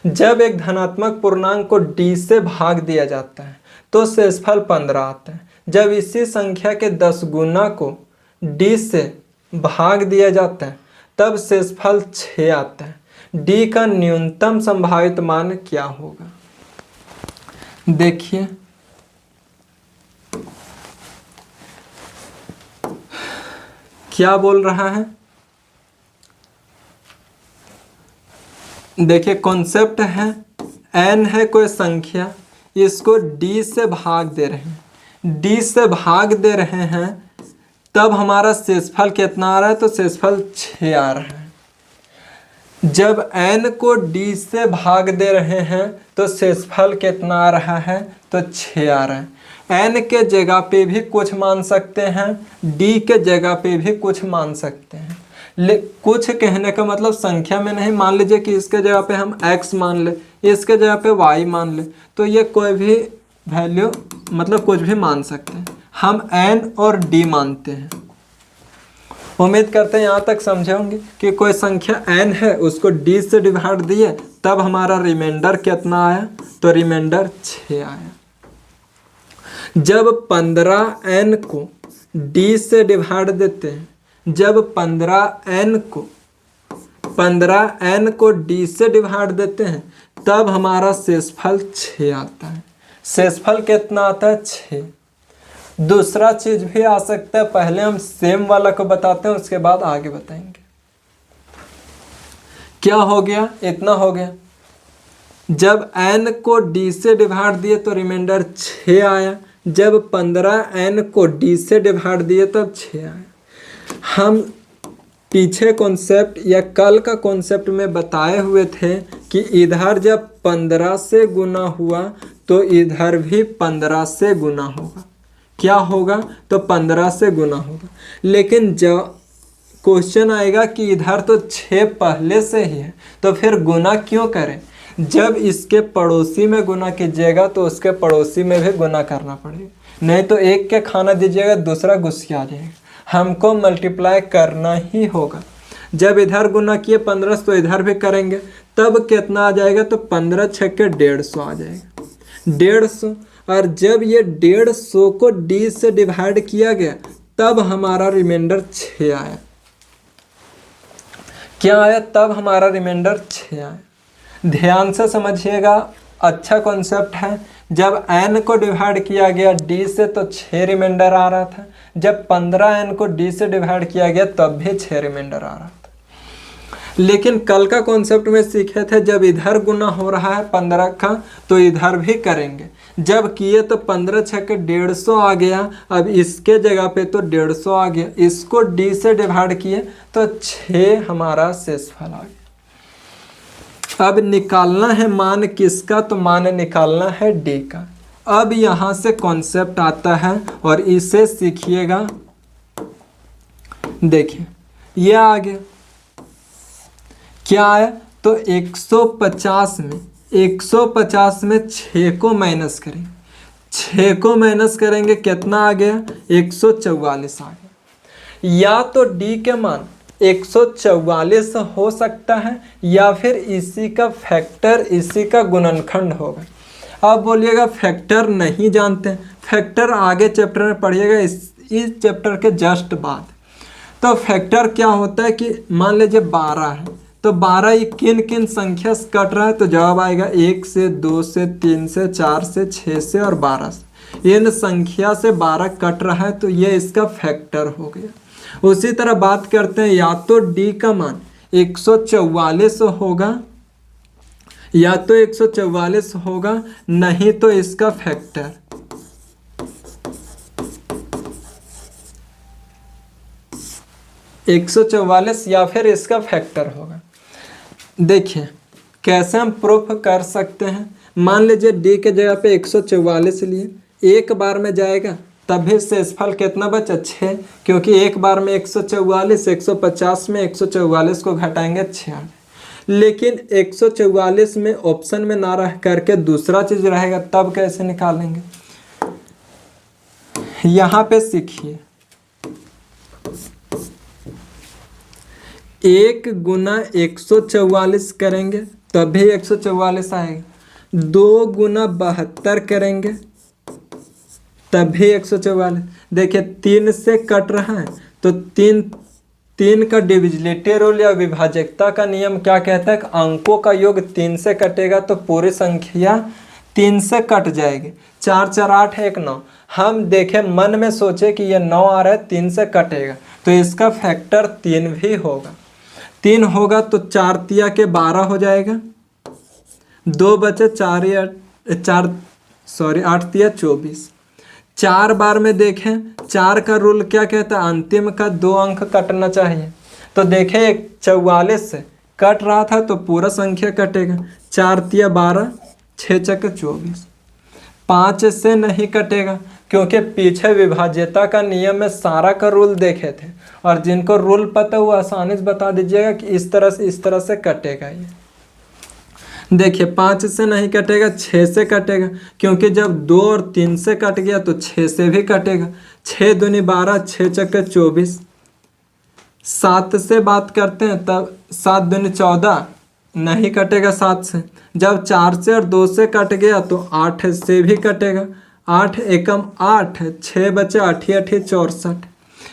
जब एक धनात्मक पूर्णांक को d से भाग दिया जाता है तो शेषफल 15 आता है। जब इसी संख्या के 10 गुना को d से भाग दिया जाता है तब शेषफल 6 आता है। d का न्यूनतम संभावित मान क्या होगा? देखिए, क्या बोल रहा है। देखिए, कॉन्सेप्ट है n है कोई संख्या, इसको d से भाग दे रहे हैं, d से भाग दे रहे हैं, तब हमारा शेषफल कितना आ रहा है तो शेषफल 6 आ रहा है। जब n को d से भाग दे रहे हैं तो शेषफल कितना आ रहा है तो 6 आ रहा है। n के जगह पे भी कुछ मान सकते हैं, d के जगह पे भी कुछ मान सकते हैं। कुछ कहने का मतलब संख्या में नहीं। मान लीजिए कि इसके जगह पे हम x मान ले, इसके जगह पे y मान ले, तो ये कोई भी वैल्यू मतलब कुछ भी मान सकते हैं। हम n और d मानते हैं। उम्मीद करते हैं यहाँ तक समझे होंगे कि कोई संख्या n है, उसको d से डिवाइड दिए तब हमारा रिमाइंडर कितना आया तो रिमाइंडर 6 आया। जब 15n को d से डिवाइड देते हैं, जब 15n को d से डिवाइड देते हैं तब हमारा शेषफल 6 आता है। शेषफल कितना आता है 6। दूसरा चीज भी आ सकता है, पहले हम सेम वाला को बताते हैं, उसके बाद आगे बताएंगे। क्या हो गया, इतना हो गया। जब n को d से डिवाइड दिए तो रिमाइंडर 6 आया। जब 15n को d से डिवाइड दिए तब 6 आया। हम पीछे कॉन्सेप्ट या कल का कॉन्सेप्ट में बताए हुए थे कि इधर जब 15 से गुना हुआ तो इधर भी 15 से गुना होगा। क्या होगा? तो 15 से गुना होगा। लेकिन जब क्वेश्चन आएगा कि इधर तो 6 पहले से ही है, तो फिर गुना क्यों करें? जब इसके पड़ोसी में गुना कीजिएगा तो उसके पड़ोसी में भी गुना करना पड़ेगा, नहीं तो एक के खाना दीजिएगा दूसरा गुस्सा आ जाएगा। हमको मल्टीप्लाई करना ही होगा। जब इधर गुना किए 15 तो इधर भी करेंगे, तब कितना आ जाएगा? तो 15 छक्के 150 आ जाएगा, 150। और जब ये 150 को d से डिवाइड किया गया तब हमारा रिमाइंडर 6 आया। क्या आया? तब हमारा रिमाइंडर 6 आया। ध्यान से समझिएगा, अच्छा कॉन्सेप्ट है। जब n को डिवाइड किया गया d से तो 6 रिमाइंडर आ रहा था। जब 15n को d से डिवाइड किया गया तब भी 6 रिमाइंडर आ रहा था। लेकिन कल का कॉन्सेप्ट में सीखे थे, जब इधर गुना हो रहा है 15 का तो इधर भी करेंगे। जब किए तो 15 छक्के 150 आ गया। अब इसके जगह पे तो 150 आ गया, इसको d से डिवाइड किए तो 6 हमारा शेषफल आ गया। अब निकालना है मान किसका? तो मान निकालना है d का। अब यहाँ से कॉन्सेप्ट आता है और इसे सीखिएगा। देखिए ये आ गया, क्या आया? तो 150 में 6 को माइनस करेंगे, 6 को माइनस करेंगे कितना आ गया? 144 आ गया। या तो d के मान 144 हो सकता है या फिर इसी का फैक्टर, इसी का गुणनखंड होगा। अब बोलिएगा फैक्टर नहीं जानते, फैक्टर आगे चैप्टर में पढ़िएगा, इस चैप्टर के जस्ट बाद। तो फैक्टर क्या होता है कि मान लीजिए 12 है, तो 12 किन किन संख्या से कट रहा है? तो जवाब आएगा 1 से, 2 से, 3 से, 4 से, 6 से और 12 से। इन संख्या से 12 कट रहा है तो ये इसका फैक्टर हो गया। उसी तरह बात करते हैं, या तो d का मान 144 होगा, या तो 144 होगा, नहीं तो इसका फैक्टर 144 या फिर इसका फैक्टर होगा। देखिए कैसे हम प्रूफ कर सकते हैं। मान लीजिए d के जगह पे 144 लिए, एक बार में जाएगा तब भी शेषफल कितना बचा? 6, क्योंकि एक बार में 144, 150 में 144 को घटाएंगे 6। लेकिन 144 में ऑप्शन में ना रह करके दूसरा चीज रहेगा, तब कैसे निकालेंगे? यहाँ पे सीखिए, 1 गुना 144 करेंगे तब भी 144 आएगा, 2 गुना 72 करेंगे तब भी 144। देखिए 3 से कट रहा है तो 3 का डिविजिबिलिटी रूल या विभाजकता का नियम क्या कहता है कि अंकों का योग 3 से कटेगा तो पूरी संख्या 3 से कट जाएगी। 4 4 8 1 9। हम देखें मन में सोचे कि ये 9 आ रहा है, 3 से कटेगा तो इसका फैक्टर 3 भी होगा। 3 होगा तो 4 तिया के 12 हो जाएगा, 2 बचे 8 तिया 24। 4 बार में देखें, 4 का रूल क्या कहता है? अंतिम का 2 अंक कटना चाहिए। तो देखें 44 से कट रहा था तो पूरा संख्या कटेगा, 4 तिया 12, 6 चक्के 24। 5 से नहीं कटेगा क्योंकि पीछे विभाज्यता का नियम में सारा का रूल देखे थे, और जिनको रूल पता हुआ आसानी से बता दीजिएगा कि इस तरह से कटेगा। ये देखिए 5 से नहीं कटेगा, 6 से कटेगा, क्योंकि जब 2 और 3 से कट गया तो 6 से भी कटेगा। 6 दूनी 12, 6 चक्के 24। 7 से बात करते हैं तब 7 दूनी 14, नहीं कटेगा 7 से। जब 4 से और 2 से कट गया तो 8 से भी कटेगा। 8 एकम 8, 6 बचे 8 8 64।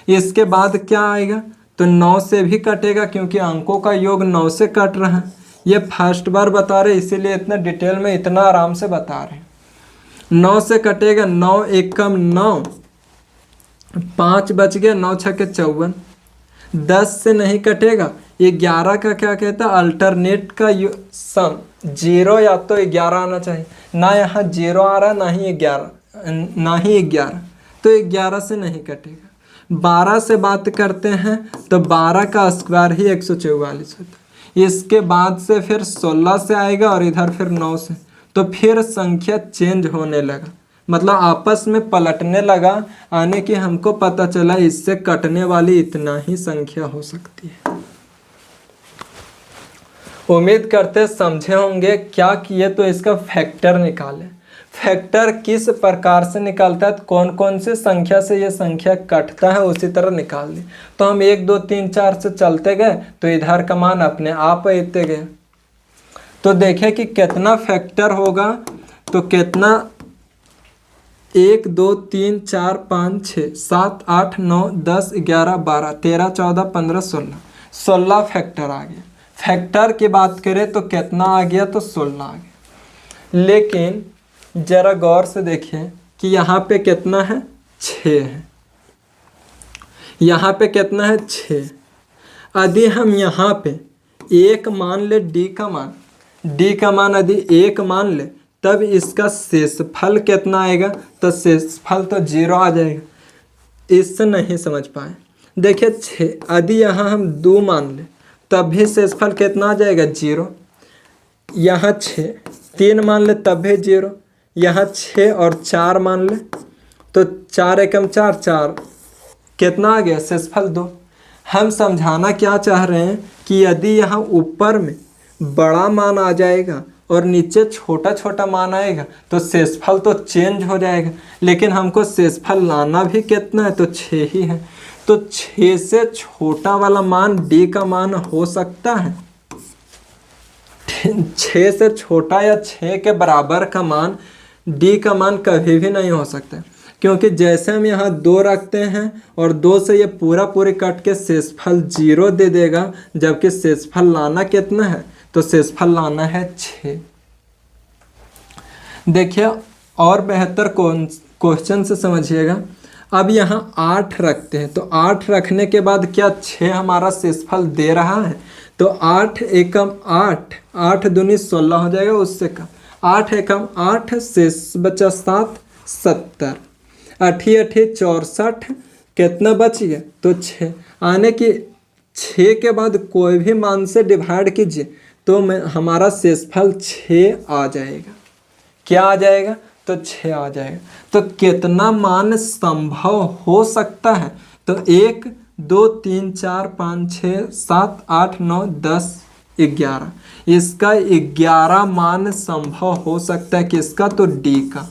इसके बाद क्या आएगा? तो 9 से भी कटेगा क्योंकि अंकों का योग 9 से कट रहा है। ये फर्स्ट बार बता रहे इसीलिए इतना डिटेल में इतना आराम से बता रहे हैं। 9 से कटेगा, 9 एकम 9, 5 बच गया, 9 छक्के 54। 10 से नहीं कटेगा। 11 का क्या कहता है? अल्टरनेट का सम 0 या तो 11 आना चाहिए, ना यहाँ 0 आ रहा ना ही 11, तो 11 से नहीं कटेगा। 12 से बात करते हैं तो 12 का स्क्वायर ही 144 होता है। इसके बाद से फिर 16 से आएगा और इधर फिर 9 से, तो फिर संख्या चेंज होने लगा, मतलब आपस में पलटने लगा, आने की हमको पता चला इससे कटने वाली इतना ही संख्या हो सकती है। उम्मीद करते समझे होंगे। क्या किए तो इसका फैक्टर निकालें। फैक्टर किस प्रकार से निकालता है, तो कौन कौन से संख्या से ये संख्या कटता है उसी तरह निकाल ली। तो हम 1 2 3 4 से चलते गए तो इधर का मान अपने आप आते गए। तो देखें कि कितना फैक्टर होगा, तो कितना 1 2 3 4 5 6 7 8 9 10 11 12 13 14 15 16 फैक्टर आ गया। फैक्टर की बात करें तो कितना आ गया, तो 16 आ गया। लेकिन जरा गौर से देखें कि यहाँ पे कितना है, 6 है। यहाँ पे कितना है, 6। यदि हम यहाँ पे एक मान ले, डी का मान यदि 1 मान ले, तब इसका शेषफल कितना आएगा, तो शेषफल तो 0 आ जाएगा। इससे नहीं समझ पाए। देखिए 6 यदि यहाँ हम 2 मान ले, तब भी शेषफल कितना आ जाएगा, 0। यहाँ 6 3 मान ले तब भी 0। यहाँ 6 और 4 मान ले, तो 4 एकम 4 4 कितना आ गया, शेषफल 2। हम समझाना क्या चाह रहे हैं कि यदि यहाँ ऊपर में बड़ा मान आ जाएगा और नीचे छोटा छोटा मान आएगा तो शेषफल तो चेंज हो जाएगा, लेकिन हमको शेषफल लाना भी कितना है, तो 6 ही है। तो 6 से छोटा वाला मान डी का मान हो सकता है। 6 से छोटा या 6 के बराबर का मान डी का मान कभी भी नहीं हो सकता, क्योंकि जैसे हम यहाँ 2 रखते हैं और 2 से ये पूरी कट के शेषफल 0 दे देगा, जबकि शेषफल लाना कितना है, तो शेषफल लाना है 6। देखिए और बेहतर क्वेश्चन से समझिएगा। अब यहाँ 8 रखते हैं, तो 8 रखने के बाद क्या 6 हमारा शेषफल दे रहा है, तो 8 एकम 8 8 दूनी 16 हो जाएगा, उससे कम 8 एकम 8 शेष बचा 7 70 8 8 64 कितना बच गया, तो 6। आने की 6 के बाद कोई भी मान से डिवाइड कीजिए तो हमारा शेषफल 6 आ जाएगा। क्या आ जाएगा, तो 6 आ जाएगा। तो कितना मान संभव हो सकता है, तो 1 2 3 4 5 6 7 8 9 10 11, इसका 11 मान संभव हो सकता है। किसका, तो डी का।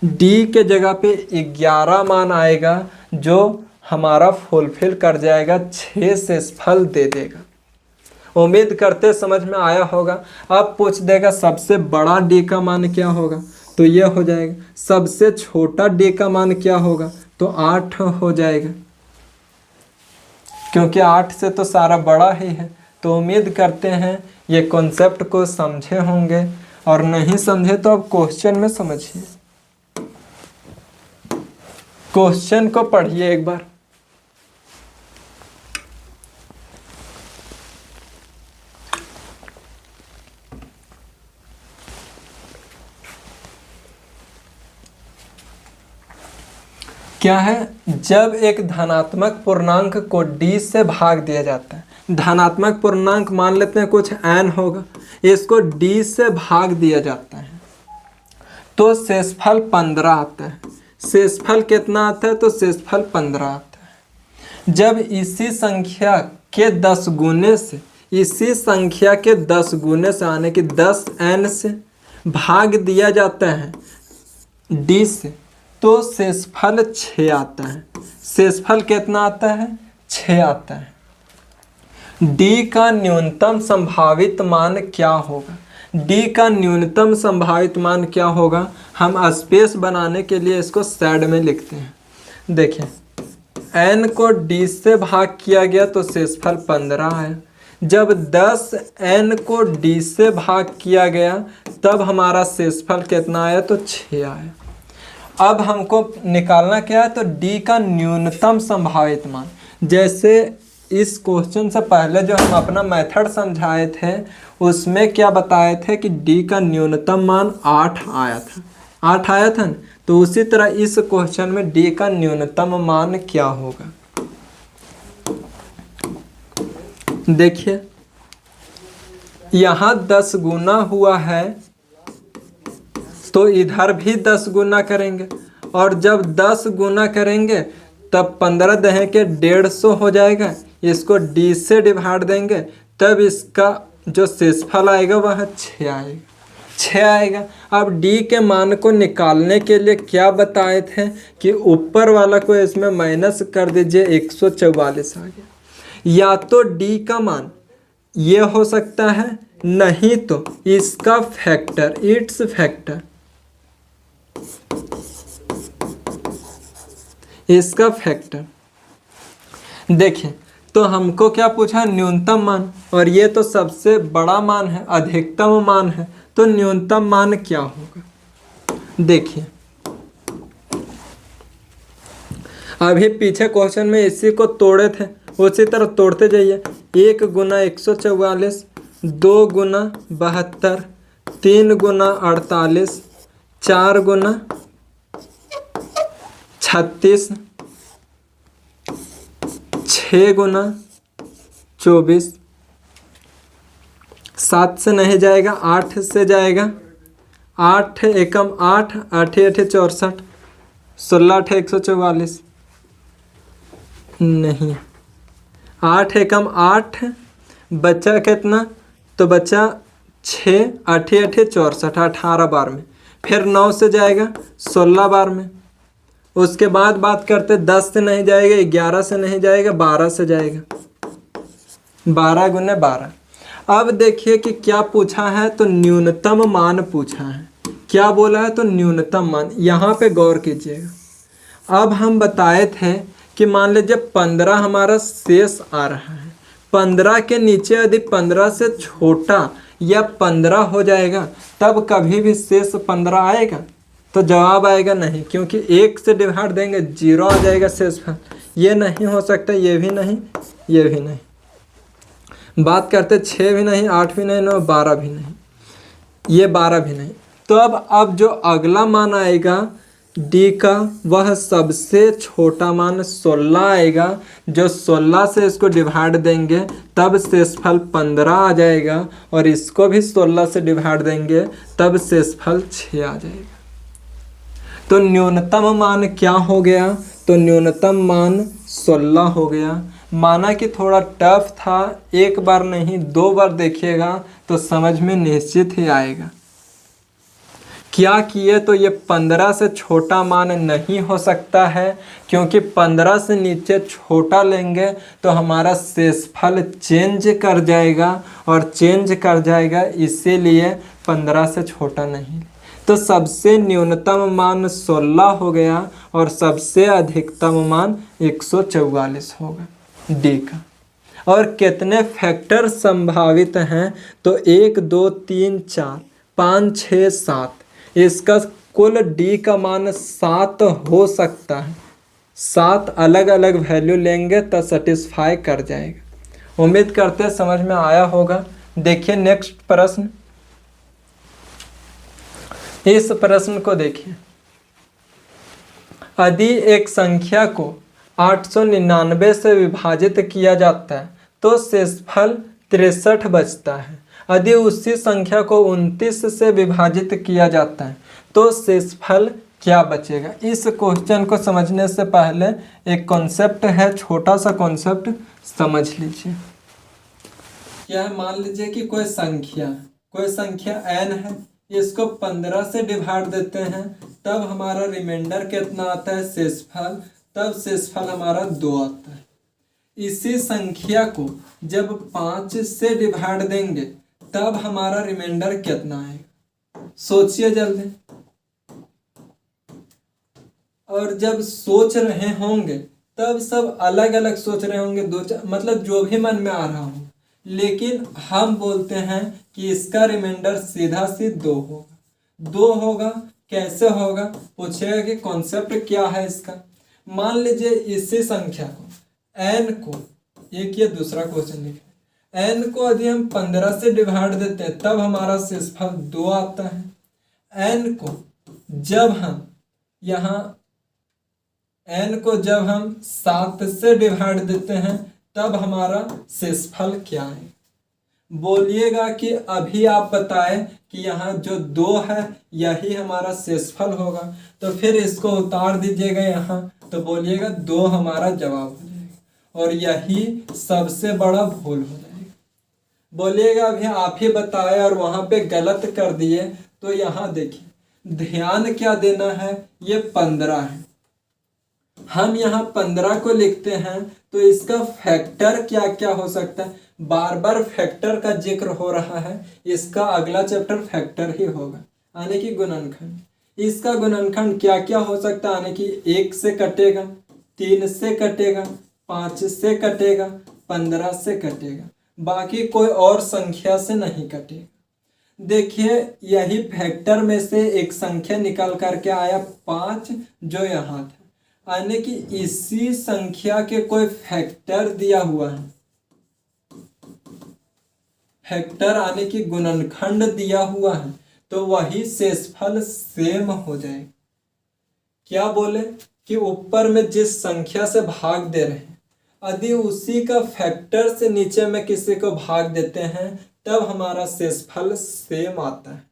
डी के जगह पे 11 मान आएगा जो हमारा फुलफिल कर जाएगा, 6 शेषफल दे देगा। उम्मीद करते समझ में आया होगा। अब पूछ देगा सबसे बड़ा डी का मान क्या होगा, तो ये हो जाएगा। सबसे छोटा डी का मान क्या होगा, तो 8 हो जाएगा, क्योंकि 8 से तो सारा बड़ा ही है। तो उम्मीद करते हैं ये कॉन्सेप्ट को समझे होंगे, और नहीं समझे तो अब क्वेश्चन में समझिए। क्वेश्चन को पढ़िए एक बार। क्या है, जब एक धनात्मक पूर्णांक को d से भाग दिया जाता है। धनात्मक पूर्णांक मान लेते हैं कुछ n होगा, इसको d से भाग दिया जाता है तो शेषफल 15 आता है। शेषफल कितना आता है, तो शेषफल 15 आता है। जब इसी संख्या के 10 गुने से, इसी संख्या के 10 गुने से आने की 10n से भाग दिया जाता है d से, तो शेषफल 6 आता है। शेषफल कितना आता है, 6 आता है। d का न्यूनतम संभावित मान क्या होगा, d का न्यूनतम संभावित मान क्या होगा, हम स्पेस बनाने के लिए इसको साइड में लिखते हैं। देखिए n को d से भाग किया गया तो शेषफल 15 है। जब 10n को d से भाग किया गया तब हमारा शेषफल कितना आया, तो 6 आया। अब हमको निकालना क्या है, तो d का न्यूनतम संभावित मान। जैसे इस क्वेश्चन से पहले जो हम अपना मेथड समझाए थे उसमें क्या बताए थे कि d का न्यूनतम मान 8 आया था, 8 आया था ना। तो उसी तरह इस क्वेश्चन में d का न्यूनतम मान क्या होगा। देखिए यहाँ 10 गुना हुआ है तो इधर भी 10 गुना करेंगे, और जब 10 गुना करेंगे तब 15 दहे के 150 हो जाएगा। इसको d से डिवाइड देंगे तब इसका जो शेषफल आएगा वह 6 आएगा, 6 आएगा। अब d के मान को निकालने के लिए क्या बताए थे कि ऊपर वाला को इसमें माइनस कर दीजिए, 144 आ गया। या तो d का मान ये हो सकता है, नहीं तो इसका फैक्टर, इट्स फैक्टर, इसका फैक्टर। देखिए तो हमको क्या पूछा, न्यूनतम मान, और ये तो सबसे बड़ा मान है, अधिकतम मान है, तो न्यूनतम मान क्या होगा। देखिए अभी पीछे क्वेश्चन में इसी को तोड़े थे, उसी तरह तोड़ते जाइए। 1 गुना 144, 2 गुना 72, 3 गुना 48, 4 गुना 36, 6 गुना 24, 7 से नहीं जाएगा, 8 से जाएगा, 8 एकम 8, 8 8 64, 16 8 144, नहीं, 8 एकम 8, बचा कितना, तो बचा 6, 8 8 64, 18 बार में, फिर 9 से जाएगा 16 बार में। उसके बाद बात करते 10 से नहीं जाएगा, 11 से नहीं जाएगा, 12 से जाएगा, 12 गुने 12। अब देखिए कि क्या पूछा है, तो न्यूनतम मान पूछा है। क्या बोला है, तो न्यूनतम मान। यहाँ पे गौर कीजिएगा। अब हम बताए थे कि मान लीजिए 15 हमारा शेष आ रहा है, 15 के नीचे यदि 15 से छोटा या 15 हो जाएगा तब कभी भी शेष 15 आएगा, तो जवाब आएगा नहीं, क्योंकि 1 से डिवाइड देंगे 0 आ जाएगा शेषफल। ये नहीं हो सकता, ये भी नहीं, ये भी नहीं। बात करते 6 भी नहीं, 8 भी नहीं, 9 12 भी नहीं, ये 12 भी नहीं। तो अब जो अगला मान आएगा d का, वह सबसे छोटा मान 16 आएगा। जो 16 से इसको डिवाइड देंगे तब शेषफल 15 आ जाएगा, और इसको भी 16 से डिवाइड देंगे तब शेषफल 6 आ जाएगा। तो न्यूनतम मान क्या हो गया, तो न्यूनतम मान 16 हो गया। माना कि थोड़ा टफ था, एक बार नहीं 2 बार देखिएगा तो समझ में निश्चित ही आएगा। क्या किए, तो ये 15 से छोटा मान नहीं हो सकता है, क्योंकि 15 से नीचे छोटा लेंगे तो हमारा शेषफल चेंज कर जाएगा, और चेंज कर जाएगा, इसीलिए 15 से छोटा नहीं। तो सबसे न्यूनतम मान 16 हो गया, और सबसे अधिकतम मान 144 होगा डी का। और कितने फैक्टर संभावित हैं, तो 1 2 3 4 5 6 7, इसका कुल डी का मान 7 हो सकता है। 7 अलग अलग वैल्यू लेंगे तो सेटिस्फाई कर जाएगा। उम्मीद करते हैं समझ में आया होगा। देखिए नेक्स्ट प्रश्न, इस प्रश्न को देखिए। यदि एक संख्या को 899 से विभाजित किया जाता है तो शेषफल 63 बचता है। यदि उसी संख्या को 29 से विभाजित किया जाता है तो शेषफल क्या बचेगा। इस क्वेश्चन को समझने से पहले एक कॉन्सेप्ट है, छोटा सा कॉन्सेप्ट समझ लीजिए। क्या है, मान लीजिए कि कोई संख्या n है, इसको 15 से डिवाइड देते हैं तब हमारा रिमाइंडर कितना आता है, शेषफल, तब शेषफल हमारा 2 आता है। इसी संख्या को जब 5 से डिवाइड देंगे तब हमारा रिमाइंडर कितना आएगा, सोचिए जल्दी। और जब सोच रहे होंगे तब सब अलग अलग सोच रहे होंगे, मतलब जो भी मन में आ रहा हो, लेकिन हम बोलते हैं कि इसका रिमाइंडर सीधा सी 2 होगा। 2 होगा, कैसे होगा, पूछेगा कि कॉन्सेप्ट क्या है इसका। मान लीजिए इसी संख्या को n को, एक ये दूसरा क्वेश्चन लिखे, n को यदि हम 15 से डिवाइड देते हैं तब हमारा शेषफल 2 आता है। n को जब हम यहाँ n को जब हम 7 से डिवाइड देते हैं तब हमारा शेषफल क्या है। बोलिएगा कि अभी आप बताएं कि यहाँ जो 2 है यही हमारा शेषफल होगा, तो फिर इसको उतार दीजिएगा यहाँ, तो बोलिएगा 2 हमारा जवाब हो जाएगा और यही सबसे बड़ा भूल हो जाएगा। बोलिएगा अभी आप ही बताए और वहाँ पे गलत कर दिए, तो यहाँ देखिए ध्यान क्या देना है, ये 15 है, हम यहाँ 15 को लिखते हैं तो इसका फैक्टर क्या क्या हो सकता है, बार बार फैक्टर का जिक्र हो रहा है, इसका अगला चैप्टर फैक्टर ही होगा, यानी कि गुणनखंड। इसका गुणनखंड क्या क्या हो सकता है, यानी कि 1 से कटेगा, 3 से कटेगा, 5 से कटेगा, 15 से कटेगा, बाकी कोई और संख्या से नहीं कटेगा। देखिए यही फैक्टर में से एक संख्या निकल करके आया 5 जो यहाँ था, यानी कि इसी संख्या के कोई फैक्टर दिया हुआ है, फैक्टर यानी कि गुणनखंड दिया हुआ है, तो वही शेषफल सेम हो जाएगा। क्या बोले कि ऊपर में जिस संख्या से भाग दे रहे हैं, यदि उसी का फैक्टर से नीचे में किसी को भाग देते हैं तब हमारा शेषफल सेम आता है।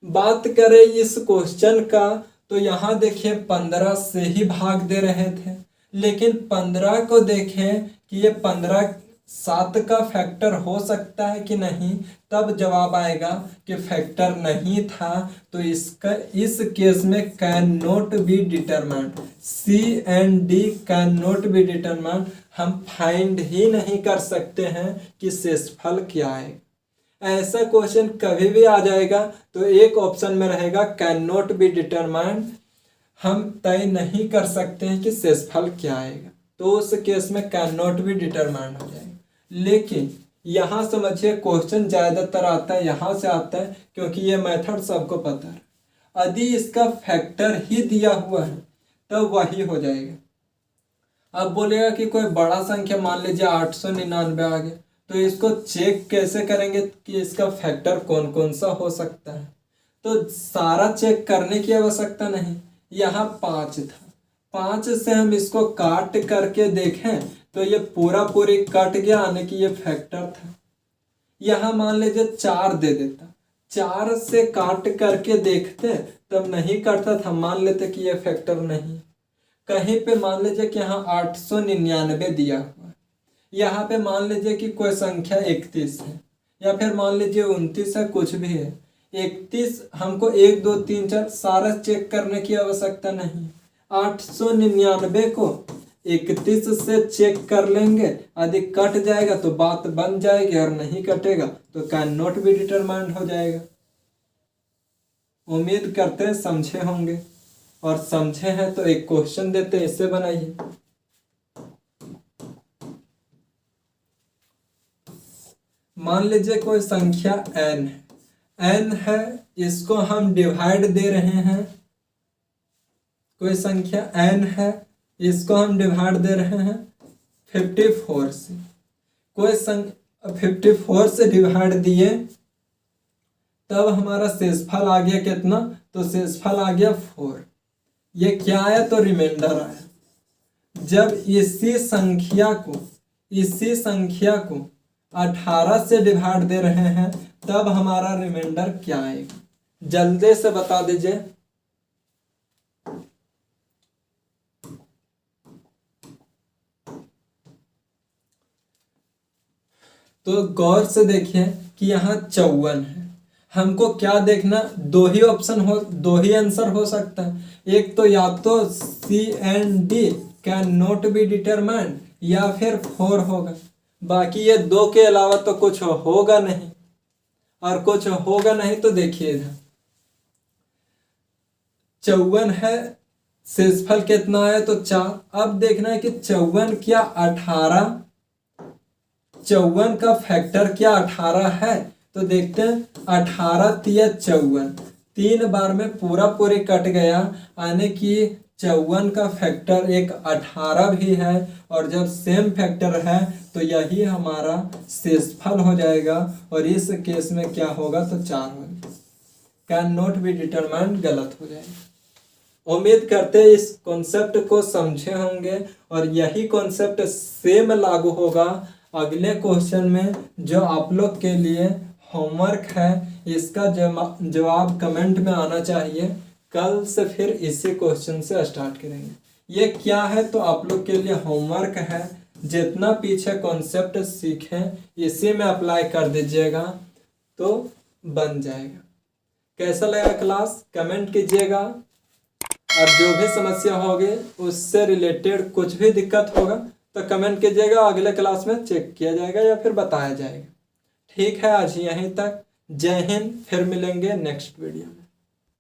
बात करें इस क्वेश्चन का, तो यहाँ देखिए 15 से ही भाग दे रहे थे, लेकिन 15 को देखें कि ये 15 7 का फैक्टर हो सकता है कि नहीं, तब जवाब आएगा कि फैक्टर नहीं था, तो इसका इस केस में can not be determined, C and D can not be determined, हम फाइंड ही नहीं कर सकते हैं कि शेषफल क्या है। ऐसा क्वेश्चन कभी भी आ जाएगा तो एक ऑप्शन में रहेगा कैन नॉट बी डिटरमाइंड, हम तय नहीं कर सकते हैं कि शेषफल क्या आएगा, तो उस केस में कैन नॉट बी डिटरमाइंड हो जाएगा। लेकिन यहाँ समझिए क्वेश्चन ज़्यादातर आता है यहाँ से आता है, क्योंकि ये मेथड सबको पता है। यदि इसका फैक्टर ही दिया हुआ है तब वही हो जाएगा। अब बोलेगा कि कोई बड़ा संख्या मान लीजिए 899 आ गया, तो इसको चेक कैसे करेंगे कि इसका फैक्टर कौन कौन सा हो सकता है, तो सारा चेक करने की आवश्यकता नहीं। यहाँ 5 था, 5 से हम इसको काट करके देखें तो ये पूरी कट गया, यानी कि ये फैक्टर था। यहाँ मान लीजिए 4 दे देता, 4 से काट करके देखते तब नहीं कटता था, मान लेते कि ये फैक्टर नहीं। कहीं पे मान लीजिए कि यहाँ 899 दिया हुआ है, यहाँ पे मान लीजिए कि कोई संख्या 31 है, या फिर मान लीजिए 29 है, कुछ भी है 31, हमको 1 2 3 4 सारा चेक करने की आवश्यकता नहीं। 899 को 31 से चेक कर लेंगे, यदि कट जाएगा तो बात बन जाएगी, और नहीं कटेगा तो कैन नॉट बी डिटरमाइंड हो जाएगा। उम्मीद करते हैं समझे होंगे, और समझे हैं तो एक क्वेश्चन देते हैं, इससे बनाइए। मान लीजिए कोई संख्या n है, इसको हम डिवाइड दे रहे हैं, कोई संख्या n है, इसको हम डिवाइड दे रहे हैं 54 से। कोई 54 से डिवाइड दिए तब हमारा शेषफल आ गया कितना, तो शेषफल आ गया 4। ये क्या आया, तो रिमाइंडर आया। जब इसी संख्या को 18 से डिवाइड दे रहे हैं तब हमारा रिमाइंडर क्या आएगा, जल्दी से बता दीजिए। तो गौर से देखिए कि यहाँ 54 है, हमको क्या देखना, दो ही आंसर हो सकता है। एक तो या तो C and D can not be determined, या फिर 4 होगा, बाकी ये 2 के अलावा तो कुछ होगा नहीं, और कुछ होगा नहीं तो देखिए इधर 54 है, शेषफल कितना है तो 4। अब देखना है कि 54 क्या 18, 54 का फैक्टर क्या 18 है, तो देखते हैं 18 तिया 54, 3 बार में पूरी कट गया, यानी कि 54 का फैक्टर एक 18 भी है, और जब सेम फैक्टर है तो यही हमारा शेषफल हो जाएगा, और इस केस में क्या होगा तो 4 होगा। कैन नॉट बी डिटरमाइंड गलत हो जाएगा। उम्मीद करते हैं इस कॉन्सेप्ट को समझे होंगे, और यही कॉन्सेप्ट सेम लागू होगा अगले क्वेश्चन में जो आप लोग के लिए होमवर्क है इसका जवाब कमेंट में आना चाहिए। कल से फिर इसी क्वेश्चन से स्टार्ट करेंगे। ये क्या है तो आप लोग के लिए होमवर्क है, जितना पीछे कॉन्सेप्ट सीखें इसी में अप्लाई कर दीजिएगा तो बन जाएगा। कैसा लगा क्लास कमेंट कीजिएगा, और जो भी समस्या होगी उससे रिलेटेड कुछ भी दिक्कत होगा तो कमेंट कीजिएगा, अगले क्लास में चेक किया जाएगा या फिर बताया जाएगा। ठीक है, आज यहीं तक। जय हिंद, फिर मिलेंगे नेक्स्ट वीडियो में।